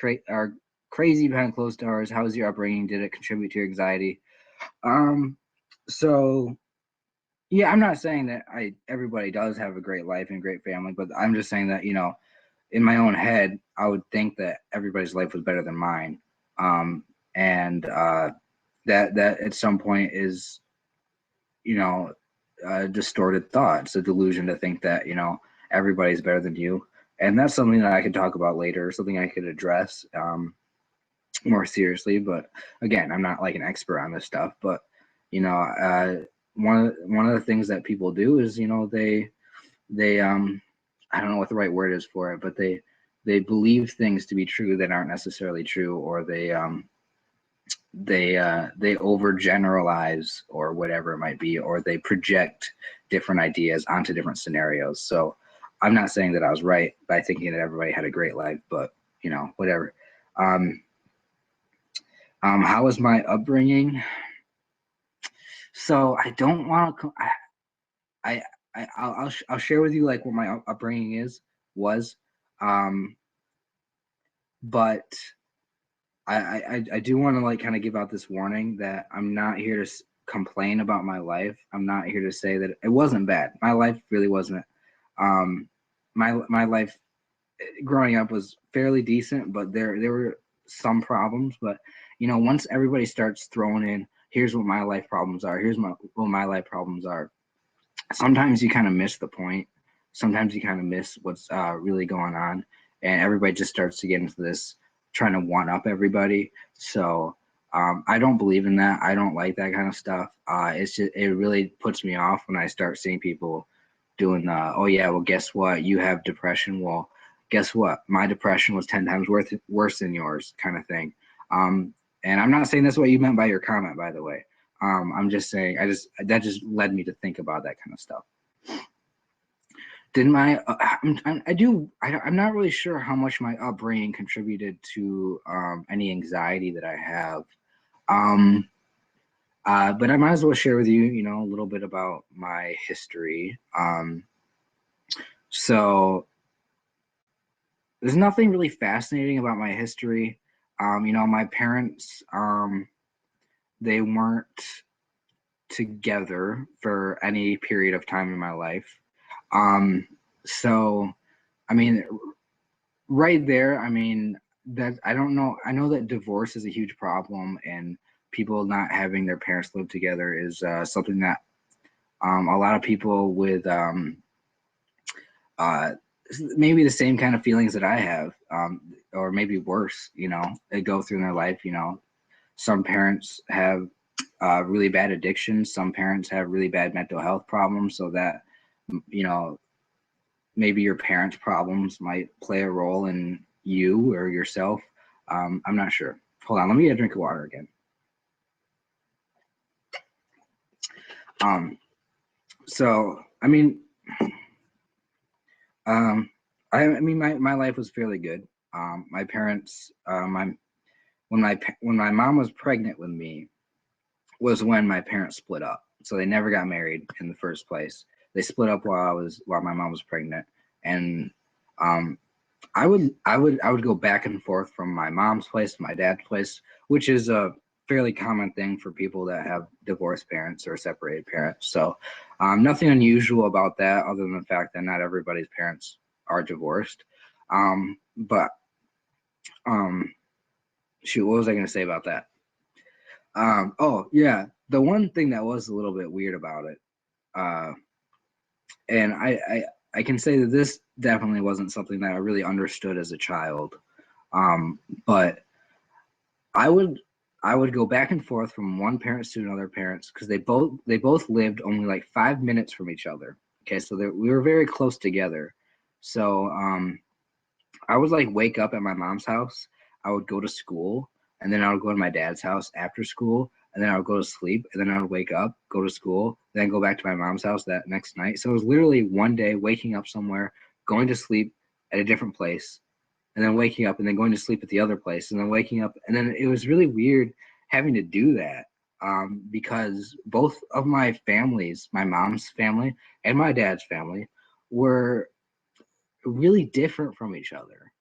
crazy behind closed doors. How was your upbringing? Did it contribute to your anxiety? So yeah, I'm not saying that everybody does have a great life and great family, but I'm just saying that, you know, in my own head, I would think that everybody's life was better than mine. And that at some point is, you know, a distorted thought. It's a delusion to think that, you know, everybody's better than you. And that's something that I could talk about later, something I could address more seriously. But again, I'm not like an expert on this stuff. But, you know, one of the things that people do is, you know, they I don't know what the right word is for it, but they believe things to be true that aren't necessarily true, or they overgeneralize or whatever it might be, or they project different ideas onto different scenarios. So I'm not saying that I was right by thinking that everybody had a great life, but you know, whatever. How was my upbringing? So I don't want to. I'll share with you like what my upbringing was, but I do want to like kind of give out this warning that I'm not here to complain about my life. I'm not here to say that it wasn't bad. My life really wasn't. My life growing up was fairly decent, but there were some problems. But you know, once everybody starts throwing in, here's what my life problems are. Here's what my life problems are. Sometimes you kind of miss the point. Sometimes you kind of miss what's really going on, and everybody just starts to get into this trying to one up everybody. So I don't believe in that. I don't like that kind of stuff. It really puts me off when I start seeing people doing the, oh yeah, well guess what, you have depression. Well, guess what, my depression was 10 times worse than yours, kind of thing. And I'm not saying that's what you meant by your comment, by the way. I'm just saying, that just led me to think about that kind of stuff. Did my I'm not really sure how much my upbringing contributed to any anxiety that I have. But I might as well share with you, you know, a little bit about my history. So there's nothing really fascinating about my history. You know, my parents, they weren't together for any period of time in my life. So, I mean, right there, I mean, that I don't know. I know that divorce is a huge problem, and people not having their parents live together is something that a lot of people with uh, maybe the same kind of feelings that I have, or maybe worse, you know, they go through in their life. You know, some parents have really bad addictions. Some parents have really bad mental health problems, so that, you know, maybe your parents' problems might play a role in you or yourself. I'm not sure. Hold on, let me get a drink of water again. So I mean, I mean, my life was fairly good. My parents, when my mom was pregnant with me, was when my parents split up. So they never got married in the first place. They split up while my mom was pregnant, and I would go back and forth from my mom's place to my dad's place, which is a fairly common thing for people that have divorced parents or separated parents. So nothing unusual about that, other than the fact that not everybody's parents are divorced. But shoot, what was I going to say about that? Oh yeah, the one thing that was a little bit weird about it, And I can say that this definitely wasn't something that I really understood as a child. But I would go back and forth from one parent to another parents because they both lived only like 5 minutes from each other. Okay, so we were very close together. So I would like wake up at my mom's house. I would go to school, and then I would go to my dad's house after school, and then I would go to sleep, and then I would wake up, go to school, then go back to my mom's house that next night. So it was literally one day waking up somewhere, going to sleep at a different place, and then waking up and then going to sleep at the other place, and then waking up, and then it was really weird having to do that because both of my families, my mom's family and my dad's family, were really different from each other.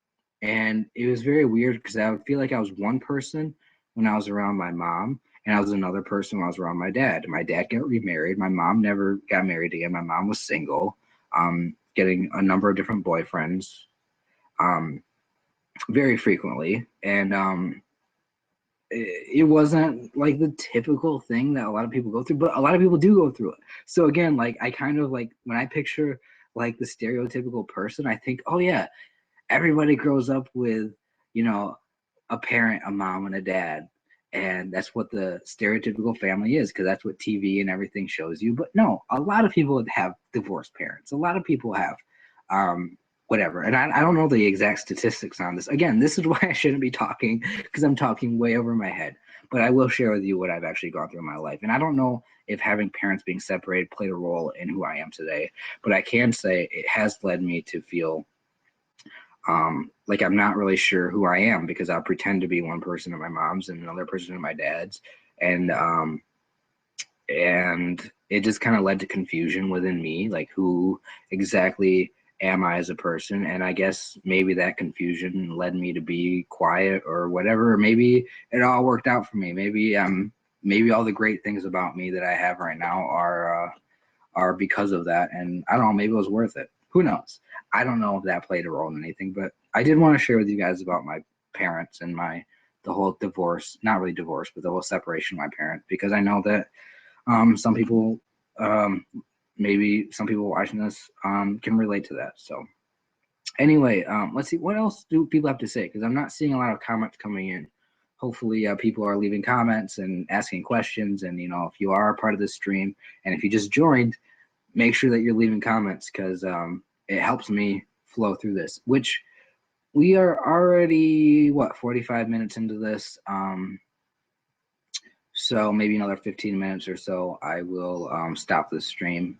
And it was very weird because I would feel like I was one person when I was around my mom, and I was another person when I was around my dad. My dad got remarried. My mom never got married again. My mom was single, getting a number of different boyfriends very frequently. And it wasn't like the typical thing that a lot of people go through, but a lot of people do go through it. So again, like I kind of like when I picture like the stereotypical person, I think, oh yeah, everybody grows up with, you know, a parent, a mom, and a dad. And that's what the stereotypical family is because that's what TV and everything shows you. But no, a lot of people have divorced parents. A lot of people have whatever. And I don't know the exact statistics on this. Again, this is why I shouldn't be talking because I'm talking way over my head. But I will share with you what I've actually gone through in my life. And I don't know if having parents being separated played a role in who I am today. But I can say it has led me to feel like I'm not really sure who I am because I'll pretend to be one person at my mom's and another person at my dad's, and it just kind of led to confusion within me, like who exactly am I as a person? And I guess maybe that confusion led me to be quiet or whatever. Or maybe it all worked out for me. Maybe all the great things about me that I have right now are because of that. And I don't know, maybe it was worth it. Who knows? I don't know if that played a role in anything, but I did want to share with you guys about my parents and the whole divorce, not really divorce, but the whole separation of my parents, because I know that some people, maybe some people watching this can relate to that. So anyway, let's see, what else do people have to say? Because I'm not seeing a lot of comments coming in. Hopefully people are leaving comments and asking questions. And, if you are a part of this stream and if you just joined, make sure that you're leaving comments because it helps me flow through this, which we are already, 45 minutes into this. So maybe another 15 minutes or so, I will stop this stream,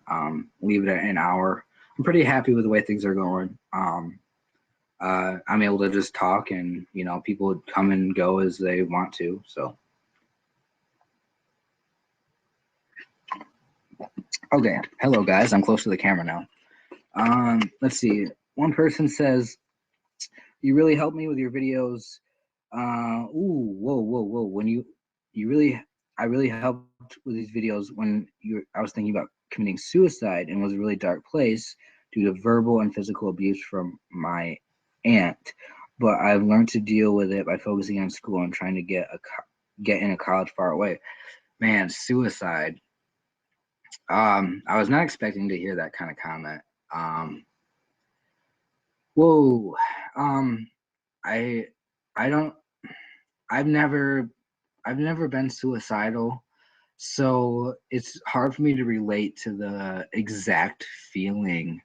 leave it at an hour. I'm pretty happy with the way things are going. I'm able to just talk and, people would come and go as they want to. So, okay. Hello, guys. I'm close to the camera now. Let's see. One person says, you really helped me with your videos. Ooh, whoa. I really helped with these videos when I was thinking about committing suicide and was a really dark place due to verbal and physical abuse from my aunt. But I've learned to deal with it by focusing on school and trying to get in a college far away. Man, suicide. I was not expecting to hear that kind of comment. Whoa. I I don't I've never been suicidal, so it's hard for me to relate to the exact feeling.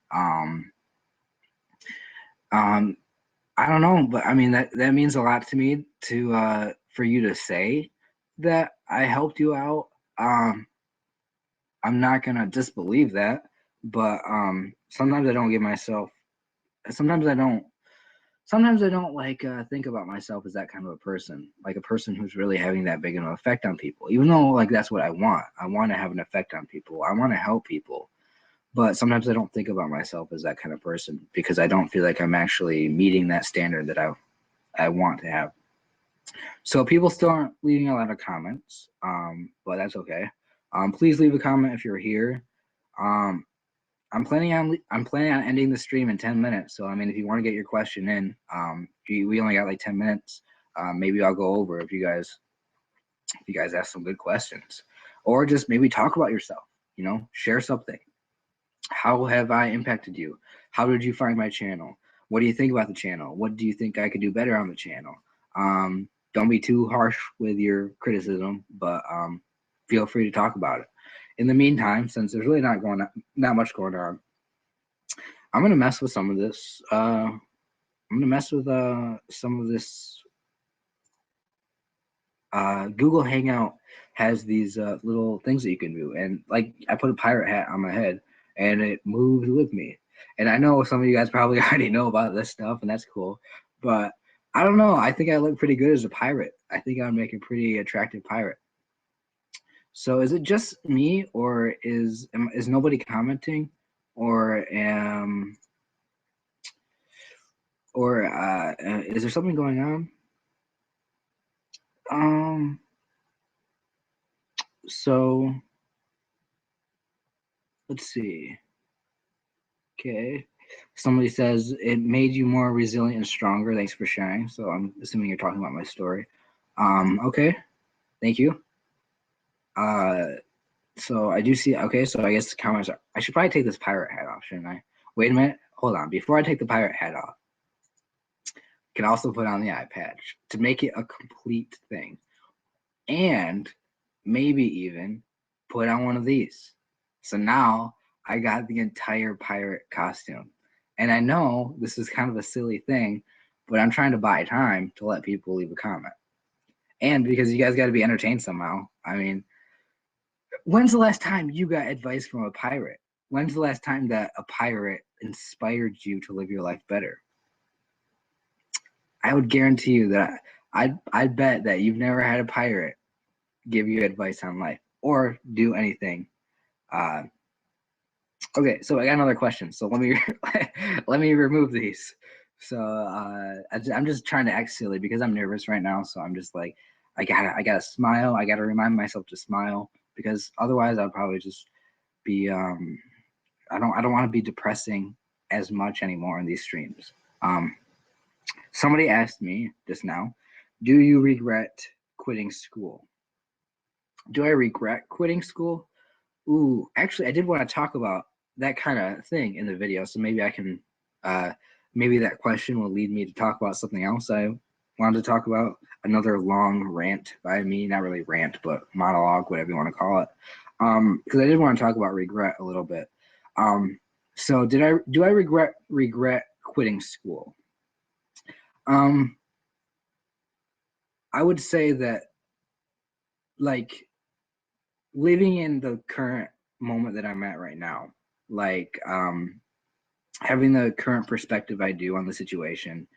I don't know, but I mean that means a lot to me to for you to say that I helped you out. I'm not gonna disbelieve that, but sometimes I don't give myself. Sometimes I don't. Sometimes I don't like think about myself as that kind of a person, like a person who's really having that big of an effect on people. Even though like that's what I want. I want to have an effect on people. I want to help people. But sometimes I don't think about myself as that kind of person because I don't feel like I'm actually meeting that standard that I want to have. So people still aren't leaving a lot of comments, but that's okay. Please leave a comment if you're here. Um, I'm planning on ending the stream in 10 minutes. So I mean, if you want to get your question in, we only got like 10 minutes. Maybe I'll go over if you guys ask some good questions, or just maybe talk about yourself. You know, share something. How have I impacted you? How did you find my channel? What do you think about the channel? What do you think I could do better on the channel? Don't be too harsh with your criticism, but feel free to talk about it. In the meantime, since there's really not much going on, I'm gonna mess with some of this. I'm gonna mess with some of this. Google Hangout has these little things that you can do, and like I put a pirate hat on my head, and it moves with me. And I know some of you guys probably already know about this stuff, and that's cool. But I don't know. I think I look pretty good as a pirate. I think I would make a pretty attractive pirate. So is it just me, or is nobody commenting, or is there something going on? So let's see. Okay. Somebody says it made you more resilient and stronger. Thanks for sharing. So I'm assuming you're talking about my story. Okay. Thank you. So I do see. Okay. So I guess the comments are. I should probably take this pirate hat off, shouldn't I? Wait a minute. Hold on. Before I take the pirate hat off, I can also put on the eye patch to make it a complete thing, and maybe even put on one of these. So now I got the entire pirate costume. And I know this is kind of a silly thing, but I'm trying to buy time to let people leave a comment. And because you guys got to be entertained somehow. I mean, when's the last time you got advice from a pirate? When's the last time that a pirate inspired you to live your life better? I would guarantee you that I bet that you've never had a pirate give you advice on life or do anything. Okay, so I got another question. So let me let me remove these. So I'm just trying to act silly because I'm nervous right now. So I'm just like, I gotta smile. I gotta remind myself to smile because otherwise I'll probably just be I don't want to be depressing as much anymore in these streams. Somebody asked me just now, do you regret quitting school? Do I regret quitting school? Ooh, actually, I did want to talk about that kind of thing in the video. So maybe I can, maybe that question will lead me to talk about something else I wanted to talk about. Another long rant by me, not really rant, but monologue, whatever you want to call it. Because I did want to talk about regret a little bit. So do I regret quitting school? I would say that, like, living in the current moment that I'm at right now, like having the current perspective I do on the situation,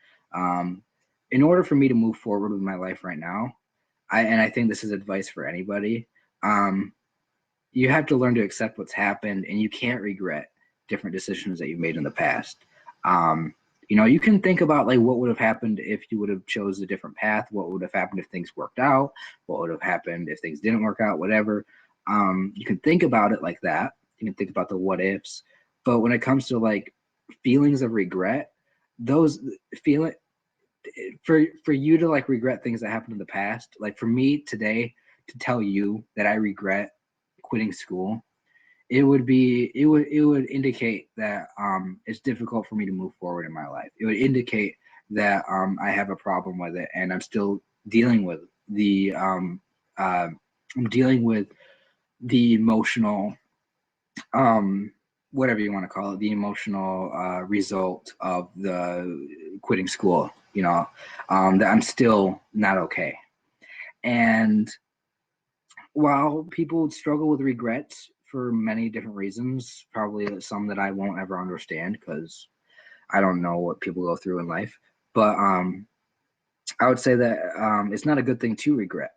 in order for me to move forward with my life right now, I think this is advice for anybody, you have to learn to accept what's happened, and you can't regret different decisions that you've made in the past. You know, you can think about like what would have happened if you would have chose a different path, what would have happened if things worked out, what would have happened if things didn't work out, whatever. You can think about it like that. You can think about the what ifs. But when it comes to like feelings of regret, those feeling for you to like regret things that happened in the past, like for me today to tell you that I regret quitting school, it would indicate that it's difficult for me to move forward in my life. It would indicate that I have a problem with it, and I'm still dealing with the I'm dealing with the emotional whatever you want to call it, the emotional result of the quitting school, you know, that I'm still not okay. And while people struggle with regrets for many different reasons, probably some that I won't ever understand because I don't know what people go through in life, but I would say that it's not a good thing to regret,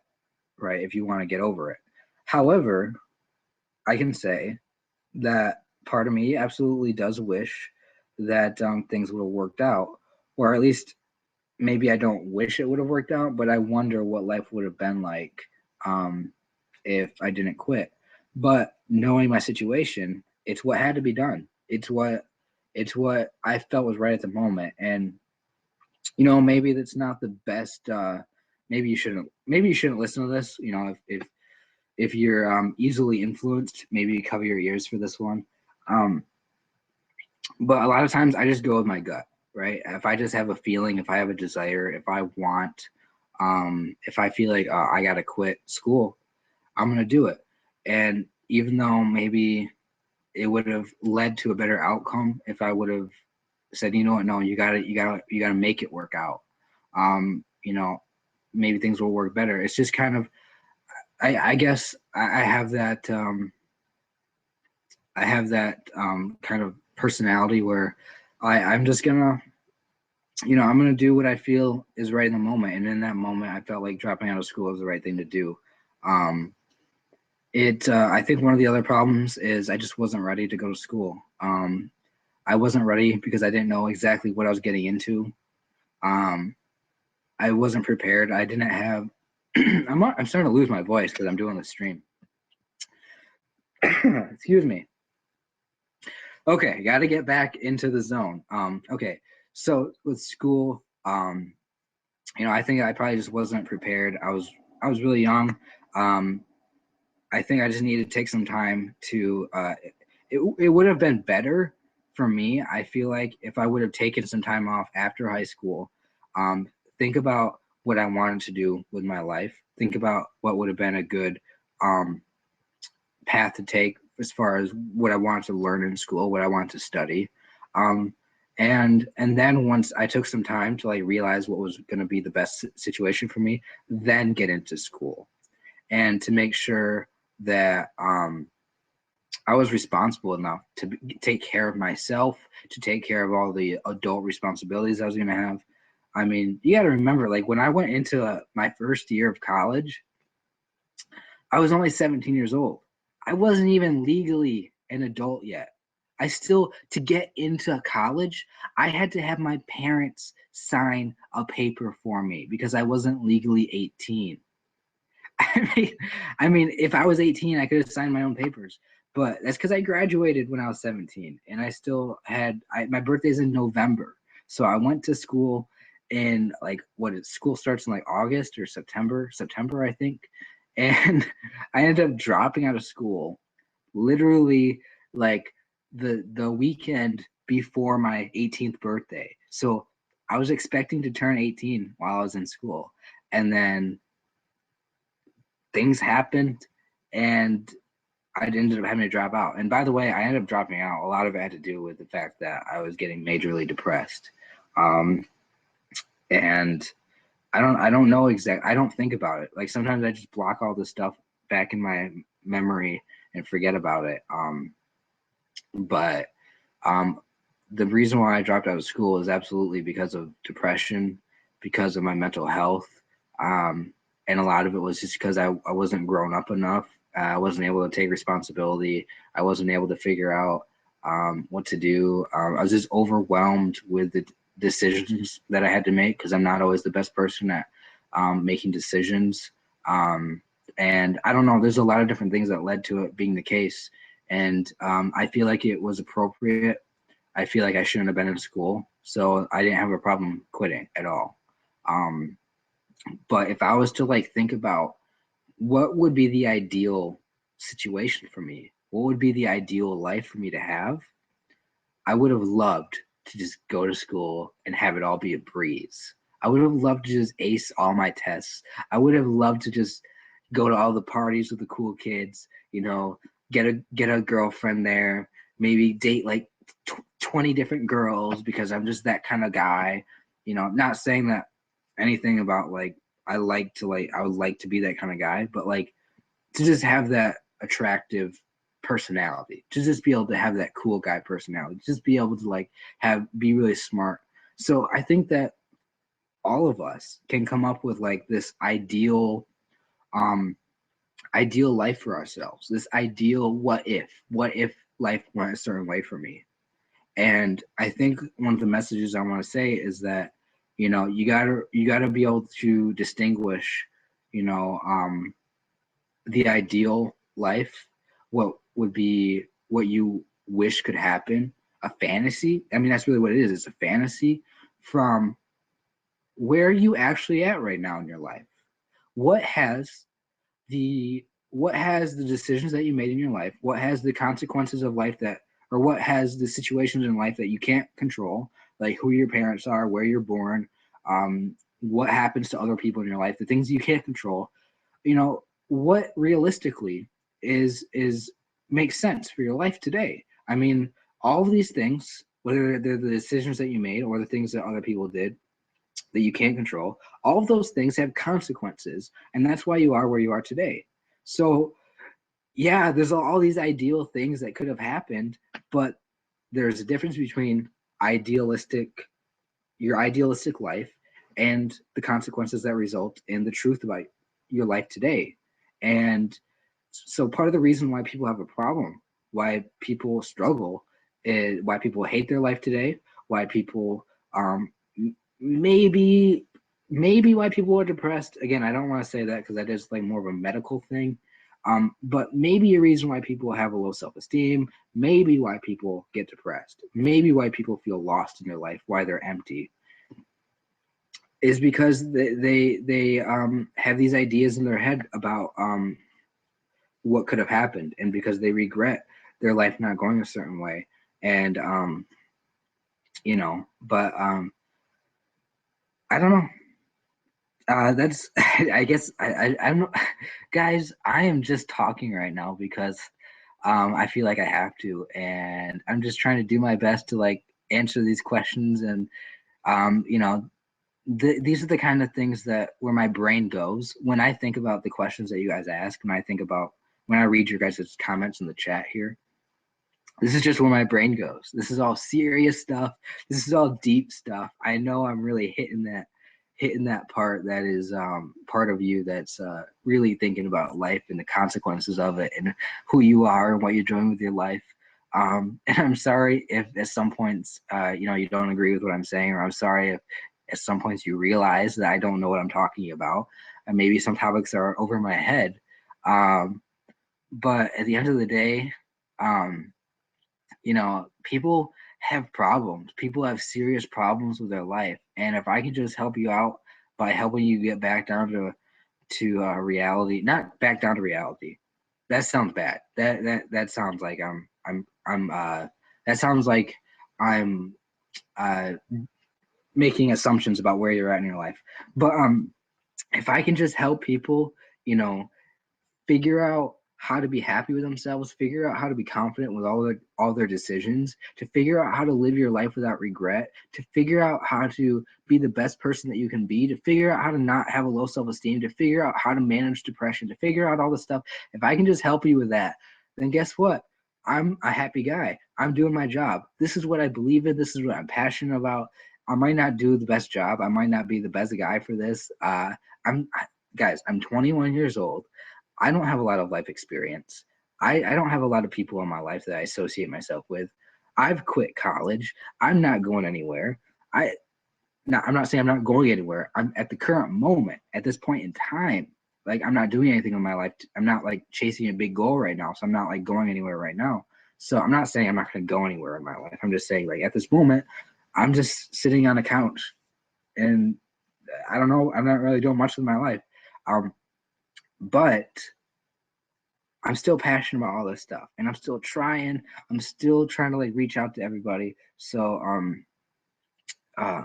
right, if you want to get over it. However, I can say that part of me absolutely does wish that things would have worked out, or at least maybe I don't wish it would have worked out, but I wonder what life would have been like if I didn't quit. But knowing my situation, it's what had to be done. It's what I felt was right at the moment. And you know, maybe that's not the best. Maybe you shouldn't listen to this. You know, if if you're easily influenced, maybe cover your ears for this one. But a lot of times I just go with my gut, right? If I just have a feeling, if I have a desire, if I want, if I feel like I gotta quit school, I'm gonna do it. And even though maybe it would have led to a better outcome if I would have said, you know what, no, you gotta make it work out. You know, maybe things will work better. It's just kind of, I guess I have that kind of personality where I'm just gonna, I'm gonna do what I feel is right in the moment. And in that moment, I felt like dropping out of school was the right thing to do. Um, I think one of the other problems is I just wasn't ready to go to school. I wasn't ready because I didn't know exactly what I was getting into. Um, I wasn't prepared. I didn't have. I'm starting to lose my voice because I'm doing the stream. Excuse me. Okay, got to get back into the zone. Okay, so with school, I think I probably just wasn't prepared. I was really young. Um, I think I just needed to take some time to. It would have been better for me. I feel like if I would have taken some time off after high school, think about what I wanted to do with my life. Think about what would have been a good um, path to take as far as what I wanted to learn in school, what I wanted to study. Um, and then once I took some time to like realize what was going to be the best situation for me, then get into school and to make sure that I was responsible enough to take care of myself, to take care of all the adult responsibilities I was going to have. I mean, you got to remember, like when I went into my first year of college, I was only 17 years old. I wasn't even legally an adult yet. I still, to get into college, I had to have my parents sign a paper for me because I wasn't legally 18. I mean, if I was 18, I could have signed my own papers, but that's because I graduated when I was 17, and I still had my birthday's in November, so I went to school in like school starts in like August or September I think, and I ended up dropping out of school literally like the weekend before my 18th birthday. So I was expecting to turn 18 while I was in school, and then things happened and I ended up having to drop out. And by the way, I ended up dropping out. A lot of it had to do with the fact that I was getting majorly depressed. Um, and I don't know exactly. I don't think about it. Like sometimes I just block all this stuff back in my memory and forget about it. But um, the reason why I dropped out of school is absolutely because of depression, because of my mental health. And a lot of it was just because I wasn't grown up enough. I wasn't able to take responsibility. I wasn't able to figure out what to do. I was just overwhelmed with the decisions that I had to make because I'm not always the best person at making decisions. And I don't know, there's a lot of different things that led to it being the case. And I feel like it was appropriate. I feel like I shouldn't have been in school. So I didn't have a problem quitting at all. Um, but if I was to like think about what would be the ideal situation for me, what would be the ideal life for me to have, I would have loved to just go to school and have it all be a breeze. I would have loved to just ace all my tests. I would have loved to just go to all the parties with the cool kids, get a girlfriend there, maybe date like 20 different girls because I'm just that kind of guy. Not saying that anything about like I would like to be that kind of guy, but like to just have that attractive personality, to just be able to have that cool guy personality, just be able to like be really smart. So I think that all of us can come up with like this um ideal life for ourselves, this ideal what if life went a certain way for me. And I think one of the messages I want to say is that you gotta be able to distinguish you know the ideal life, what would be what you wish could happen, a fantasy. I mean, that's really what it is. It's a fantasy from where are you actually at right now in your life. What has the what has the decisions that you made in your life, what has the consequences of life that, or what has the situations in life that you can't control, like who your parents are, where you're born, what happens to other people in your life, the things you can't control, you know, what realistically is makes sense for your life today. I mean, all of these things, whether they're the decisions that you made or the things that other people did that you can't control, all of those things have consequences, and that's why you are where you are today. So yeah, there's all these ideal things that could have happened, but there's a difference between idealistic your idealistic life and the consequences that result in the truth about your life today. And so part of the reason why people have a problem, why people struggle, is why people hate their life today, why people maybe why people are depressed. Again, I don't want to say that because that is like more of a medical thing. But maybe a reason why people have a low self-esteem, maybe why people get depressed, maybe why people feel lost in their life, why they're empty, is because they have these ideas in their head about what could have happened, and because they regret their life not going a certain way, and you know, but I don't know. That's I guess I don't know, guys. I am just talking right now because I feel like I have to, and I'm just trying to do my best to like answer these questions, and you know, these are the kind of things that where my brain goes when I think about the questions that you guys ask, and I think about when I read your guys' comments in the chat here. This is just where my brain goes. This is all serious stuff. This is all deep stuff. I know I'm really hitting that part that is part of you that's really thinking about life and the consequences of it and who you are and what you're doing with your life. And I'm sorry if at some points you know, you don't agree with what I'm saying, or I'm sorry if at some points you realize that I don't know what I'm talking about, and maybe some topics are over my head. Um, but at the end of the day, um, you know, people have problems. People have serious problems with their life, and if I can just help you out by helping you get back down to reality, not back down to reality. That sounds bad. That sounds like I'm that sounds like I'm uh making assumptions about where you're at in your life. But if I can just help people, you know, figure out how to be happy with themselves, figure out how to be confident with all their decisions, to figure out how to live your life without regret, to figure out how to be the best person that you can be, to figure out how to not have a low self-esteem, to figure out how to manage depression, to figure out all this stuff. If I can just help you with that, then guess what? I'm a happy guy. I'm doing my job. This is what I believe in. This is what I'm passionate about. I might not do the best job. I might not be the best guy for this. I'm guys, I'm 21 years old. I don't have a lot of life experience. I don't have a lot of people in my life that I associate myself with. I've quit college. I'm not going anywhere. I I'm not saying I'm not going anywhere. I'm at the current moment, at this point in time, like I'm not doing anything in my life. I'm not like chasing a big goal right now. So I'm not like going anywhere right now. So I'm not saying I'm not going to go anywhere in my life. I'm just saying like at this moment, I'm just sitting on a couch, and I don't know. I'm not really doing much with my life. But I'm still passionate about all this stuff, and I'm still trying. I'm still trying to like reach out to everybody. So uh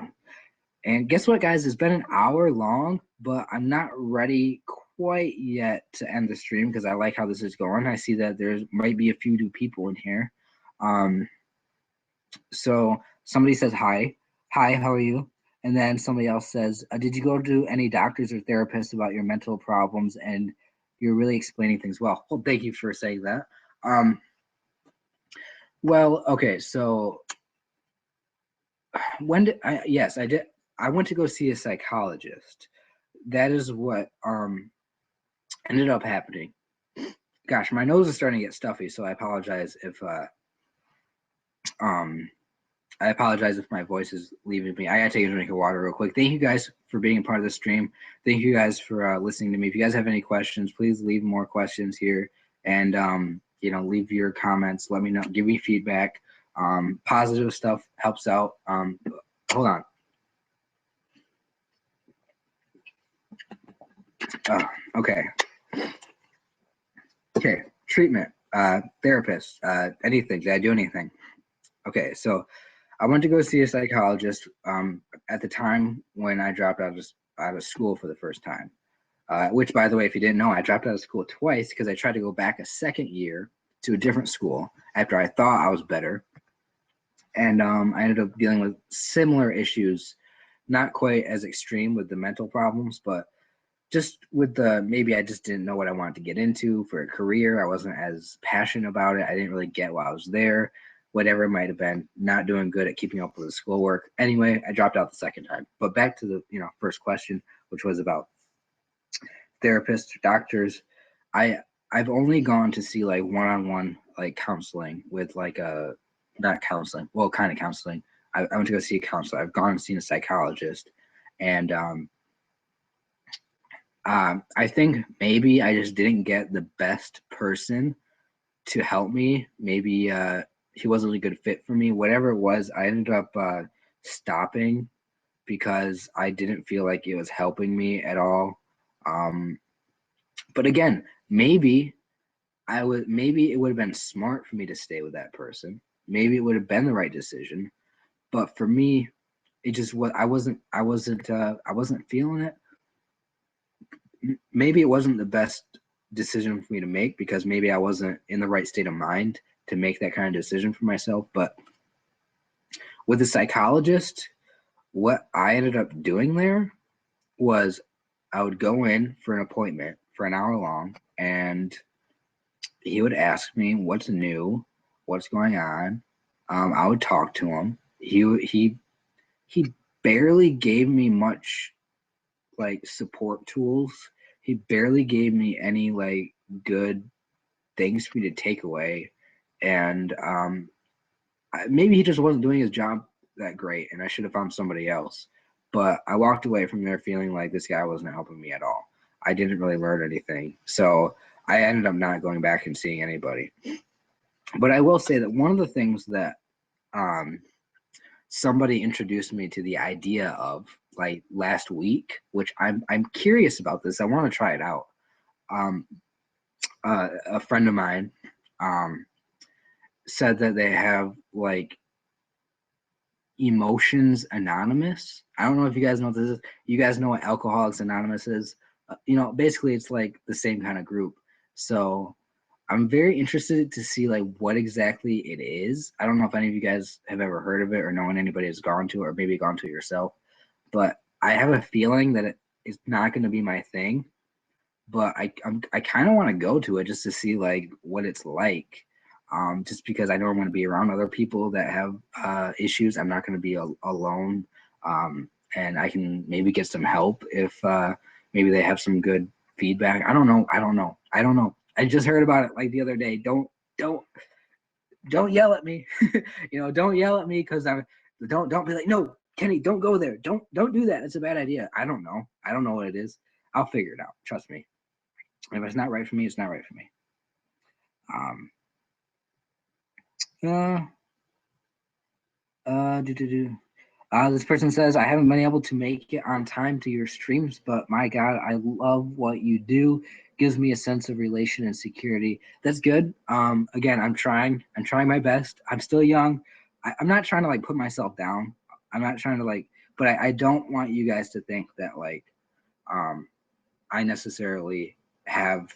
and guess what, guys? It's been an hour long, but I'm not ready quite yet to end the stream because I like how this is going. I see that there might be a few new people in here. Um so somebody says hi. Hi, how are you? And then somebody else says, did you go to any doctors or therapists about your mental problems? And you're really explaining things well. Well, thank you for saying that. Well, okay, so when did I, yes, I did. I went to go see a psychologist. That is what ended up happening. Gosh, my nose is starting to get stuffy, so um I apologize if my voice is leaving me. I gotta take a drink of water real quick. Thank you guys for being a part of the stream. Thank you guys for listening to me. If you guys have any questions, please leave more questions here, and you know, leave your comments. Let me know. Give me feedback. Positive stuff helps out. Hold on. Okay. Okay, treatment, therapist, anything. Did I do anything? Okay, so I went to go see a psychologist at the time when I dropped out of school for the first time. Which, by the way, if you didn't know, I dropped out of school twice because I tried to go back a second year to a different school after I thought I was better. And I ended up dealing with similar issues, not quite as extreme with the mental problems, but just with the maybe I just didn't know what I wanted to get into for a career. I wasn't as passionate about it. I didn't really get why I was there, whatever it might have been, not doing good at keeping up with the schoolwork. Anyway, I dropped out the second time. But back to the first question, which was about therapists, doctors. I've only gone to see like one-on-one like counseling with like a not counseling, well, kind of counseling. I went to go see a counselor. I've gone and seen a psychologist, and I think maybe I just didn't get the best person to help me. Maybe he wasn't a good fit for me. Whatever it was, I ended up stopping because I didn't feel like it was helping me at all. But again, maybe maybe it would have been smart for me to stay with that person. Maybe it would have been the right decision. But for me, it just what I wasn't feeling it. Maybe it wasn't the best decision for me to make because maybe I wasn't in the right state of mind to make that kind of decision for myself. But with the psychologist, what I ended up doing there was I would go in for an appointment for an hour long, and he would ask me what's new, what's going on. I would talk to him. He barely gave me much like support tools. He barely gave me any like good things for me to take away, and maybe he just wasn't doing his job that great, and I should have found somebody else. But I walked away from there feeling like this guy wasn't helping me at all. I didn't really learn anything, so I ended up not going back and seeing anybody. But I will say that one of the things that somebody introduced me to the idea of like last week, which I'm curious about this. I want to try it out. A friend of mine said that they have like Emotions Anonymous. I don't know if you guys know what this is. You guys know what Alcoholics Anonymous is? Basically it's like the same kind of group. So I'm very interested to see like what exactly it is. I don't know if any of you guys have ever heard of it or known anybody has gone to it or maybe gone to it yourself, but I have a feeling that it's not going to be my thing. But I kind of want to go to it just to see like what it's like. Just because I know I'm going to be around other people that have issues. I'm not going to be alone, and I can maybe get some help if maybe they have some good feedback. I don't know. I just heard about it like the other day. Don't yell at me. Don't yell at me because don't be like, no, Kenny, don't go there. Don't do that. It's a bad idea. I don't know. I don't know what it is. I'll figure it out. Trust me. If it's not right for me, it's not right for me. This person says, I haven't been able to make it on time to your streams, but my God, I love what you do. Gives me a sense of relation and security. That's good. Again, I'm trying my best. I'm still young. I'm not trying to like put myself down. I'm not trying to like, but I don't want you guys to think that like, I necessarily have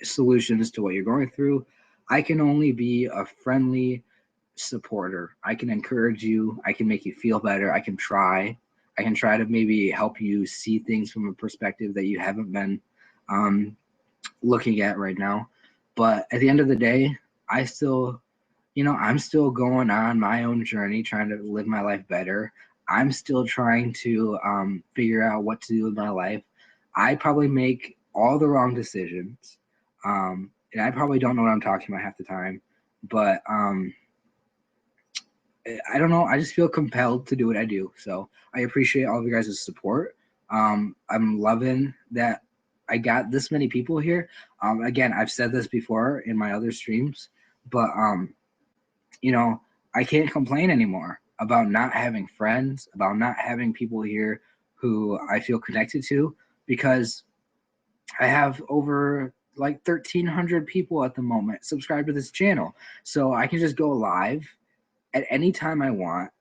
solutions to what you're going through. I can only be a friendly supporter. I can encourage you. I can make you feel better. I can try to maybe help you see things from a perspective that you haven't been looking at right now. But at the end of the day, I'm still going on my own journey, trying to live my life better. I'm still trying to figure out what to do with my life. I probably make all the wrong decisions. And I probably don't know what I'm talking about half the time. But I don't know. I just feel compelled to do what I do. So I appreciate all of you guys' support. I'm loving that I got this many people here. Again, I've said this before in my other streams, but I can't complain anymore about not having friends, about not having people here who I feel connected to, because I have over like 1,300 people at the moment subscribed to this channel. So I can just go live at any time I want.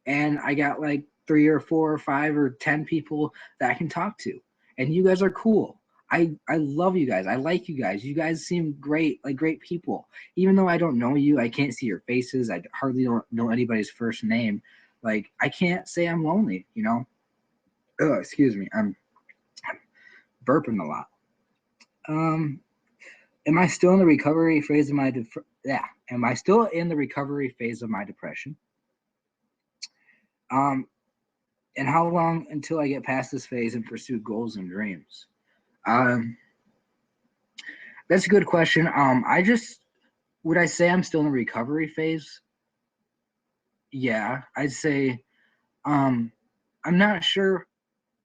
And I got like 3 or 4 or 5 or 10 people that I can talk to. And you guys are cool. I love you guys. I like you guys. You guys seem great, like great people. Even though I don't know you, I can't see your faces. I hardly don't know anybody's first name. Like, I can't say I'm lonely, you know? Oh, excuse me. I'm burping a lot. Am I still in the recovery phase of my Am I still in the recovery phase of my depression? And how long until I get past this phase and pursue goals and dreams? That's a good question. Would I say I'm still in the recovery phase? Yeah, I'd say I'm not sure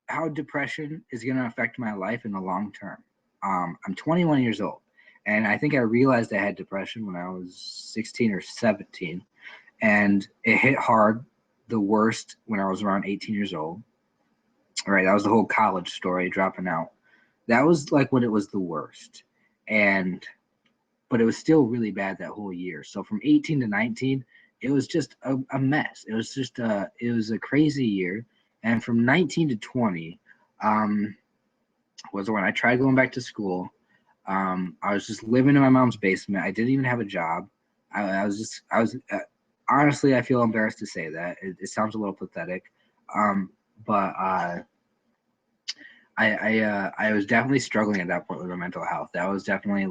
how depression is going to affect my life in the long term. I'm 21 years old, and I think I realized I had depression when I was 16 or 17, and it hit hard, the worst, when I was around 18 years old. All right, that was the whole college story, dropping out. That was like when it was the worst, but it was still really bad that whole year. So from 18 to 19, it was just a mess. It was a crazy year. And from 19 to 20 was when I tried going back to school. I was just living in my mom's basement. I didn't even have a job. Honestly, I feel embarrassed to say that. It sounds a little pathetic. But I was definitely struggling at that point with my mental health. That was definitely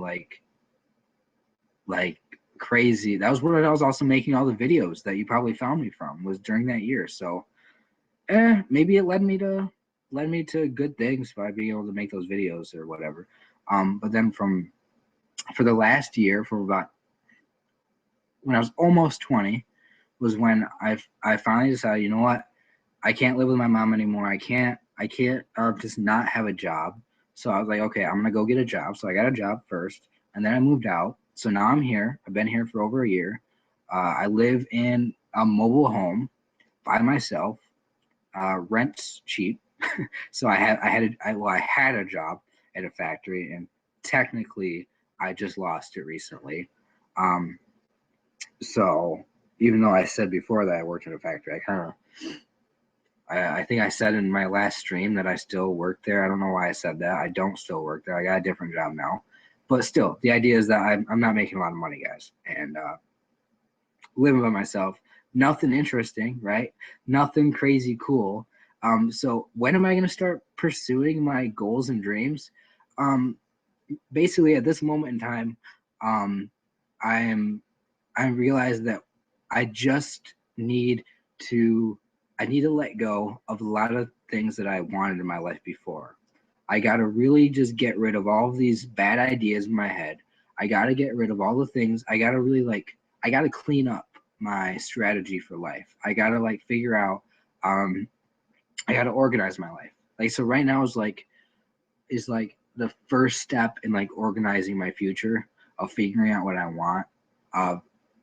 like crazy. That was where I was also making all the videos that you probably found me from, was during that year. So maybe it led me to good things by being able to make those videos or whatever. But then for the last year, for about when I was almost 20, was when I finally decided, you know what, I can't live with my mom anymore. I can't just not have a job. So I was like, okay, I'm gonna go get a job. So I got a job first, and then I moved out. So now I'm here. I've been here for over a year. I live in a mobile home by myself. Rent's cheap. So I had a job at a factory, and technically I just lost it recently. So even though I said before that I worked at a factory, I think I said in my last stream that I still work there. I don't know why I said that. I don't still work there. I got a different job now. But still, the idea is that I'm not making a lot of money, guys. And living by myself. Nothing interesting, right? Nothing crazy cool. So when am I going to start pursuing my goals and dreams? Basically, at this moment in time, I realize that I just need to let go of a lot of things that I wanted in my life before. I got to really just get rid of all of these bad ideas in my head. I got to get rid of all the things. I got to clean up my strategy for life. I got to figure out, I got to organize my life. So right now is the first step in organizing my future, of figuring out what I want.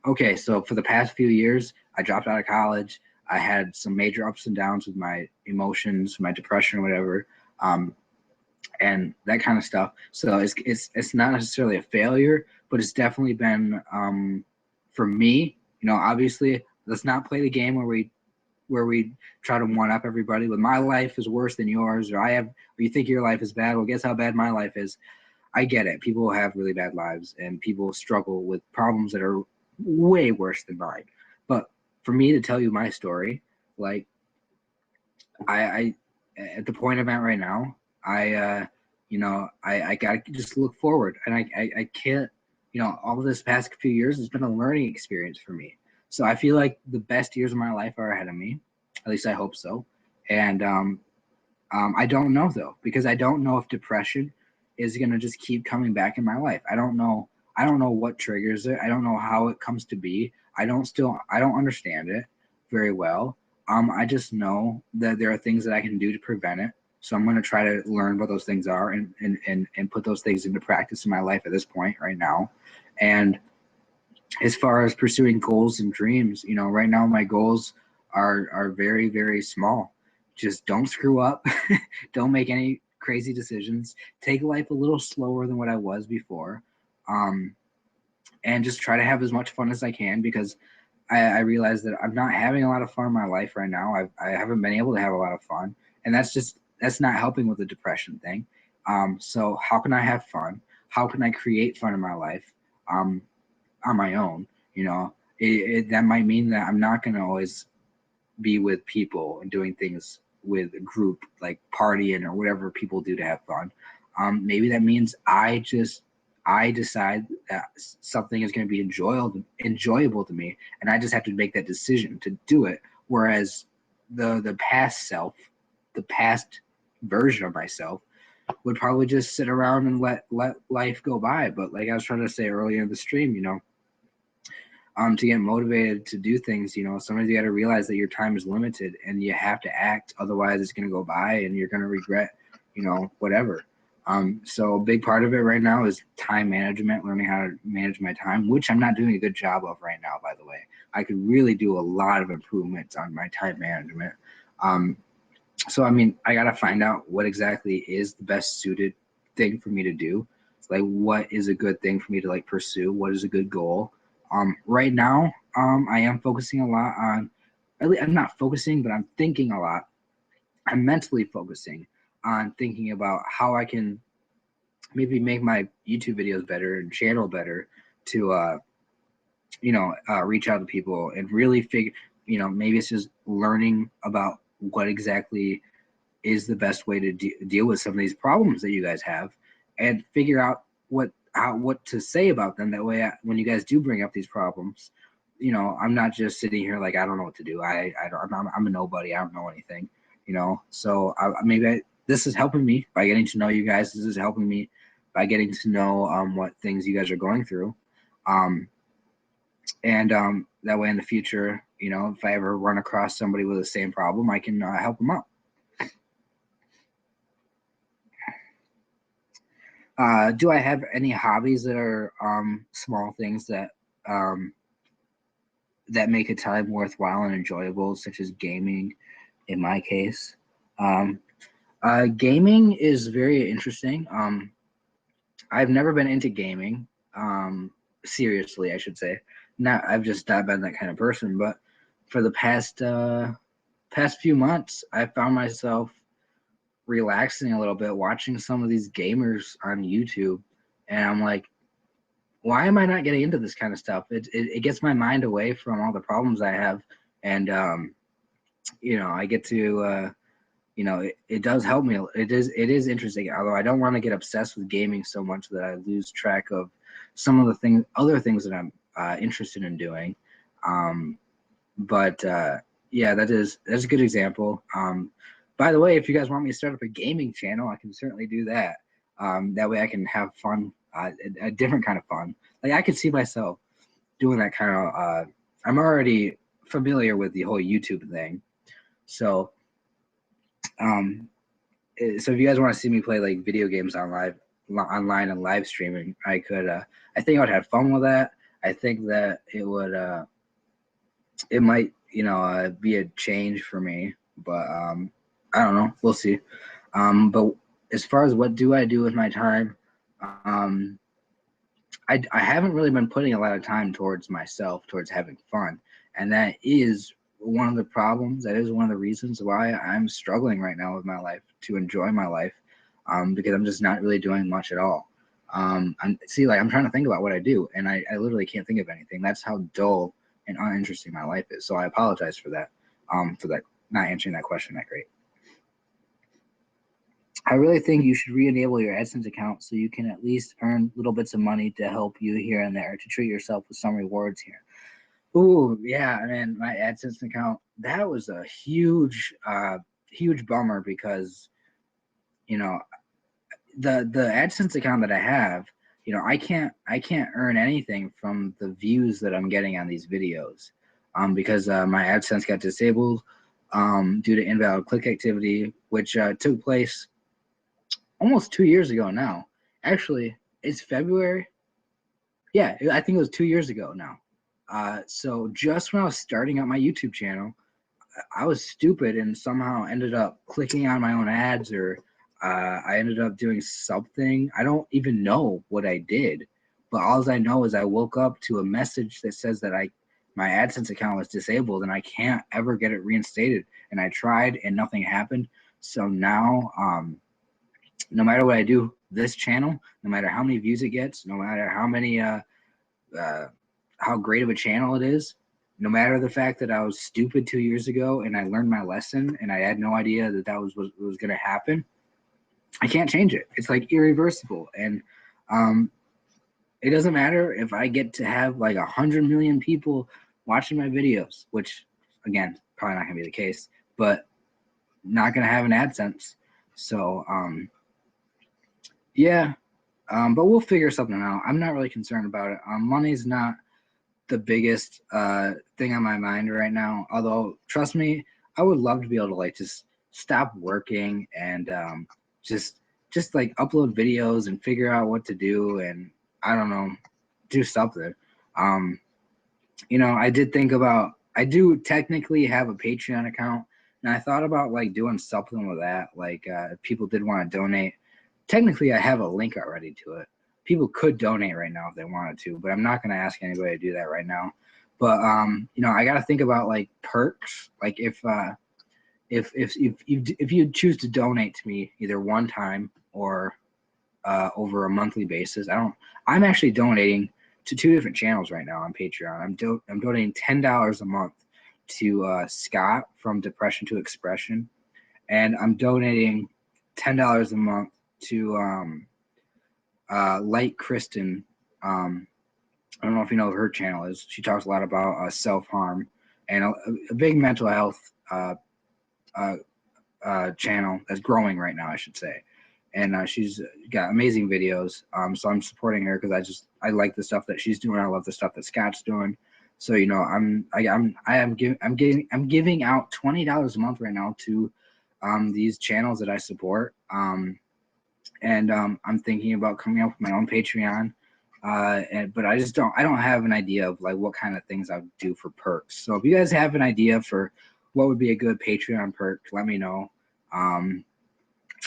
Okay, so for the past few years, I dropped out of college. I had some major ups and downs with my emotions, my depression, or whatever, and that kind of stuff. So it's not necessarily a failure, but it's definitely been, for me. Obviously, let's not play the game where we try to one up everybody with my life is worse than yours, or you think your life is bad. Well, guess how bad my life is. I get it. People have really bad lives, and people struggle with problems that are way worse than mine. But for me to tell you my story, I at the point I'm at right now, I gotta just look forward, and I can't. All of this past few years has been a learning experience for me. So I feel like the best years of my life are ahead of me. At least I hope so. And I don't know though, because I don't know if depression is gonna just keep coming back in my life. I don't know what triggers it. I don't know how it comes to be. I don't understand it very well. I just know that there are things that I can do to prevent it. So I'm going to try to learn what those things are and put those things into practice in my life at this point right now. And as far as pursuing goals and dreams, right now my goals are very, very small. Just don't screw up. Don't make any crazy decisions, take life a little slower than what I was before, and just try to have as much fun as I can, because I realize that I'm not having a lot of fun in my life right now. I haven't been able to have a lot of fun, and that's not helping with the depression thing. So how can I have fun? How can I create fun in my life on my own? That might mean that I'm not going to always be with people and doing things with a group, like partying or whatever people do to have fun. Maybe that means I decide that something is going to be enjoyable to me, and I just have to make that decision to do it. Whereas the past self, the past version of myself, would probably just sit around and let life go by. But like I was trying to say earlier in the stream, to get motivated to do things, sometimes you got to realize that your time is limited and you have to act. Otherwise, it's going to go by and you're going to regret, whatever. So a big part of it right now is time management, learning how to manage my time, which I'm not doing a good job of right now, by the way. I could really do a lot of improvements on my time management. So, I mean, I got to find out what exactly is the best suited thing for me to do. Like, what is a good thing for me to like pursue? What is a good goal? Right now, I am focusing a lot on, I'm not focusing, but I'm thinking a lot. I'm mentally focusing on thinking about how I can maybe make my YouTube videos better and channel better to, reach out to people and really figure, maybe it's just learning about what exactly is the best way to deal with some of these problems that you guys have, and figure out what to say about them. That way, when you guys do bring up these problems, I'm not just sitting here like I don't know what to do. I'm a nobody. I don't know anything. So this is helping me by getting to know you guys. This is helping me by getting to know what things you guys are going through, and that way in the future, if I ever run across somebody with the same problem, I can help them out. Do I have any hobbies that are small things that make a time worthwhile and enjoyable, such as gaming? In my case, gaming is very interesting. I've never been into gaming, seriously, I should say. I've just not been that kind of person. But for the past few months, I found myself relaxing a little bit, watching some of these gamers on YouTube, and I'm like, why am I not getting into this kind of stuff? It gets my mind away from all the problems I have, and I get to it does help me. It is interesting, although I don't want to get obsessed with gaming so much that I lose track of some of the other things that I'm interested in doing. But yeah, that's a good example. By the way, if you guys want me to start up a gaming channel, I can certainly do that. That way I can have fun, a different kind of fun. Like I could see myself doing that kind of, I'm already familiar with the whole YouTube thing. So, so if you guys want to see me play like video games online and live streaming, I could, I think I would have fun with that. I think that it might, be a change for me, but I don't know. We'll see. But as far as what do I do with my time, I haven't really been putting a lot of time towards myself, towards having fun, and that is one of the problems. That is one of the reasons why I'm struggling right now with my life, to enjoy my life, because I'm just not really doing much at all. I'm trying to think about what I do, and I literally can't think of anything. That's how dull and uninteresting my life is. So I apologize for that, not answering that question that great. I really think you should re-enable your AdSense account so you can at least earn little bits of money to help you here and there, to treat yourself with some rewards here. Ooh, yeah, man, my AdSense account, that was a huge bummer, because, the AdSense account that I have, I can't earn anything from the views that I'm getting on these videos, because my AdSense got disabled due to invalid click activity, which took place almost 2 years ago now. Actually, it's February. Yeah, I think it was 2 years ago now. So just when I was starting up my YouTube channel, I was stupid and somehow ended up clicking on my own ads, or I ended up doing something. I don't even know what I did, but all I know is I woke up to a message that says that my AdSense account was disabled and I can't ever get it reinstated. And I tried and nothing happened. So now, no matter what I do, this channel, no matter how many views it gets, no matter how many, how great of a channel it is, no matter the fact that I was stupid 2 years ago and I learned my lesson and I had no idea that that was what was going to happen, I can't change it. It's like irreversible. And it doesn't matter if I get to have like 100 million people watching my videos, which again, probably not gonna be the case, but not gonna have an AdSense. So yeah, but we'll figure something out. I'm not really concerned about it. Money's not the biggest thing on my mind right now. Although, trust me, I would love to be able to like just stop working and just like upload videos and figure out what to do and I don't know, do something. You know, I did think about, I do technically have a Patreon account, and I thought about like doing something with that. Like if people did want to donate, technically I have a link already to it. People could donate right now if they wanted to, but I'm not going to ask anybody to do that right now. But you know, I got to think about like perks. Like if you choose to donate to me either one time or over a monthly basis, I'm actually donating to 2 different channels right now on Patreon. I'm donating $10 a month to Scott from Depression to Expression, and I'm donating $10 a month to Light Kristen. I don't know if you know what her channel is. She talks a lot about self-harm and a big mental health channel that's growing right now, I should say. And she's got amazing videos. So I'm supporting her because I like the stuff that she's doing. I love the stuff that Scott's doing. So you know, I'm giving out $20 a month right now to these channels that I support. And I'm thinking about coming up with my own Patreon. But I don't have an idea of like what kind of things I would do for perks. So if you guys have an idea for what would be a good Patreon perk, let me know.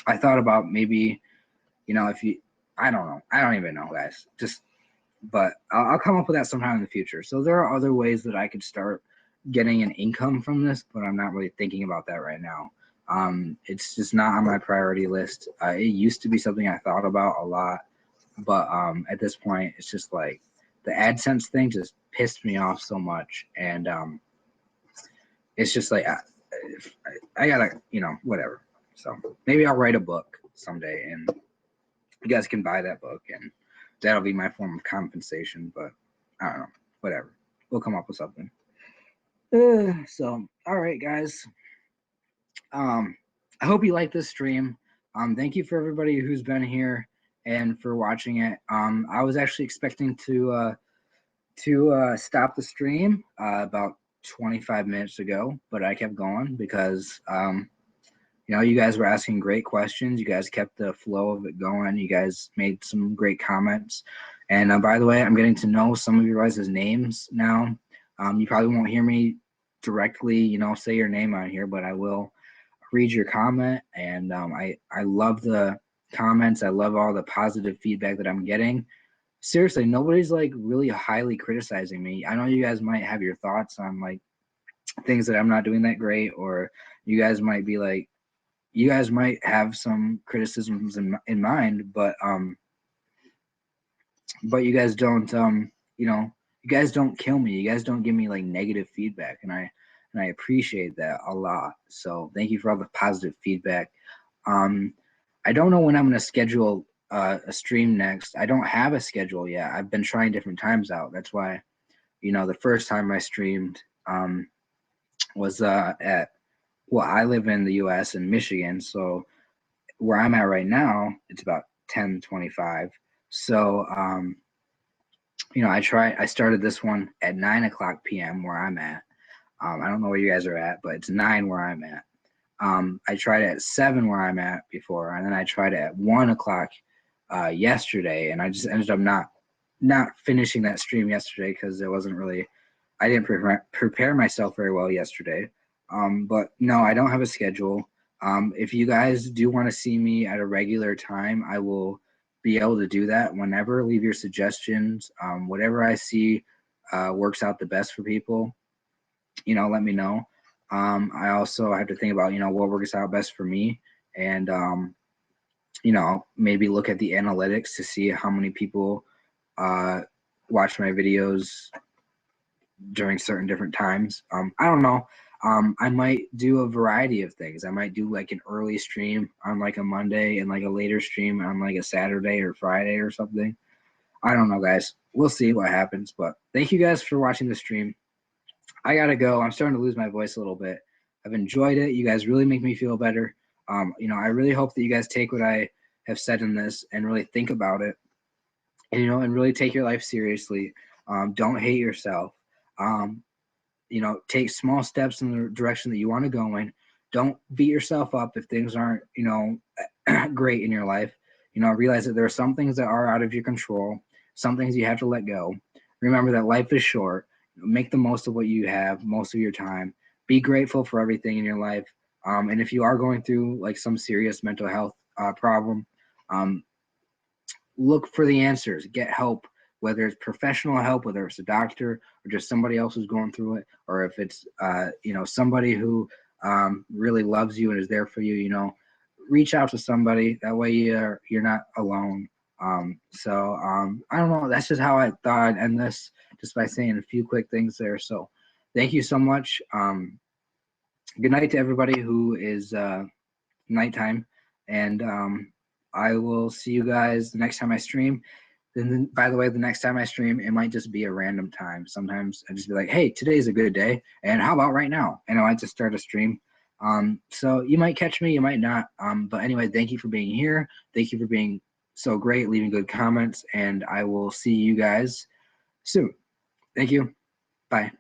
I thought about maybe, you know, I don't know. I don't even know, guys. But I'll come up with that sometime in the future. So there are other ways that I could start getting an income from this, but I'm not really thinking about that right now. It's just not on my priority list. It used to be something I thought about a lot, but at this point, it's just like the AdSense thing just pissed me off so much, and it's just like I gotta, you know, whatever. So maybe I'll write a book someday, and you guys can buy that book, and that'll be my form of compensation. But I don't know, whatever. We'll come up with something. So, all right, guys. I hope you like this stream. Thank you for everybody who's been here and for watching it. I was actually expecting to stop the stream about 25 minutes ago, but I kept going because you know, you guys were asking great questions. You guys kept the flow of it going. You guys made some great comments. And by the way, I'm getting to know some of your guys' names now. You probably won't hear me directly, you know, say your name on here, but I will read your comment. And I love the comments. I love all the positive feedback that I'm getting. Seriously, nobody's like really highly criticizing me. I know you guys might have your thoughts on like things that I'm not doing that great, or you guys might be like, you guys might have some criticisms in mind, but you guys don't, you know, you guys don't kill me. You guys don't give me like negative feedback, and I appreciate that a lot. So thank you for all the positive feedback. I don't know when I'm gonna schedule a stream next. I don't have a schedule yet. I've been trying different times out. That's why, you know, the first time I streamed was at, well, I live in the U.S. in Michigan, so where I'm at right now, it's about 10:25. So, you know, I started this one at 9:00 p.m. where I'm at. I don't know where you guys are at, but it's 9 where I'm at. I tried it at 7 where I'm at before, and then I tried it at 1:00 yesterday, and I just ended up not finishing that stream yesterday because it wasn't really, I didn't prepare myself very well yesterday. But no, I don't have a schedule. If you guys do want to see me at a regular time, I will be able to do that whenever. Leave your suggestions. Whatever I see works out the best for people, let me know. I also have to think about, what works out best for me, and maybe look at the analytics to see how many people watch my videos during certain different times. I don't know. I might do a variety of things. I might do like an early stream on like a Monday and like a later stream on like a Saturday or Friday or something. I don't know, guys. We'll see what happens. But thank you guys for watching the stream. I gotta go. I'm starting to lose my voice a little bit. I've enjoyed it. You guys really make me feel better. I really hope that you guys take what I have said in this and really think about it, and and really take your life seriously. Don't hate yourself. Um, take small steps in the direction that you want to go in. Don't beat yourself up if things aren't, great in your life. Realize that there are some things that are out of your control, some things you have to let go. Remember that life is short. Make the most of what you have, most of your time. Be grateful for everything in your life. And if you are going through like some serious mental health problem, um, look for the answers, get help, whether it's professional help, whether it's a doctor or just somebody else who's going through it, or if it's somebody who really loves you and is there for you. Reach out to somebody. That way you're not alone. I don't know. That's just how I thought I'd end this, just by saying a few quick things there. So thank you so much. Good night to everybody who is nighttime, and I will see you guys the next time I stream. And then, by the way, the next time I stream, it might just be a random time. Sometimes I just be like, hey, today's a good day, and how about right now? And I might just start a stream. So you might catch me, you might not. But anyway, thank you for being here. Thank you for being so great, leaving good comments, and I will see you guys soon. Thank you. Bye.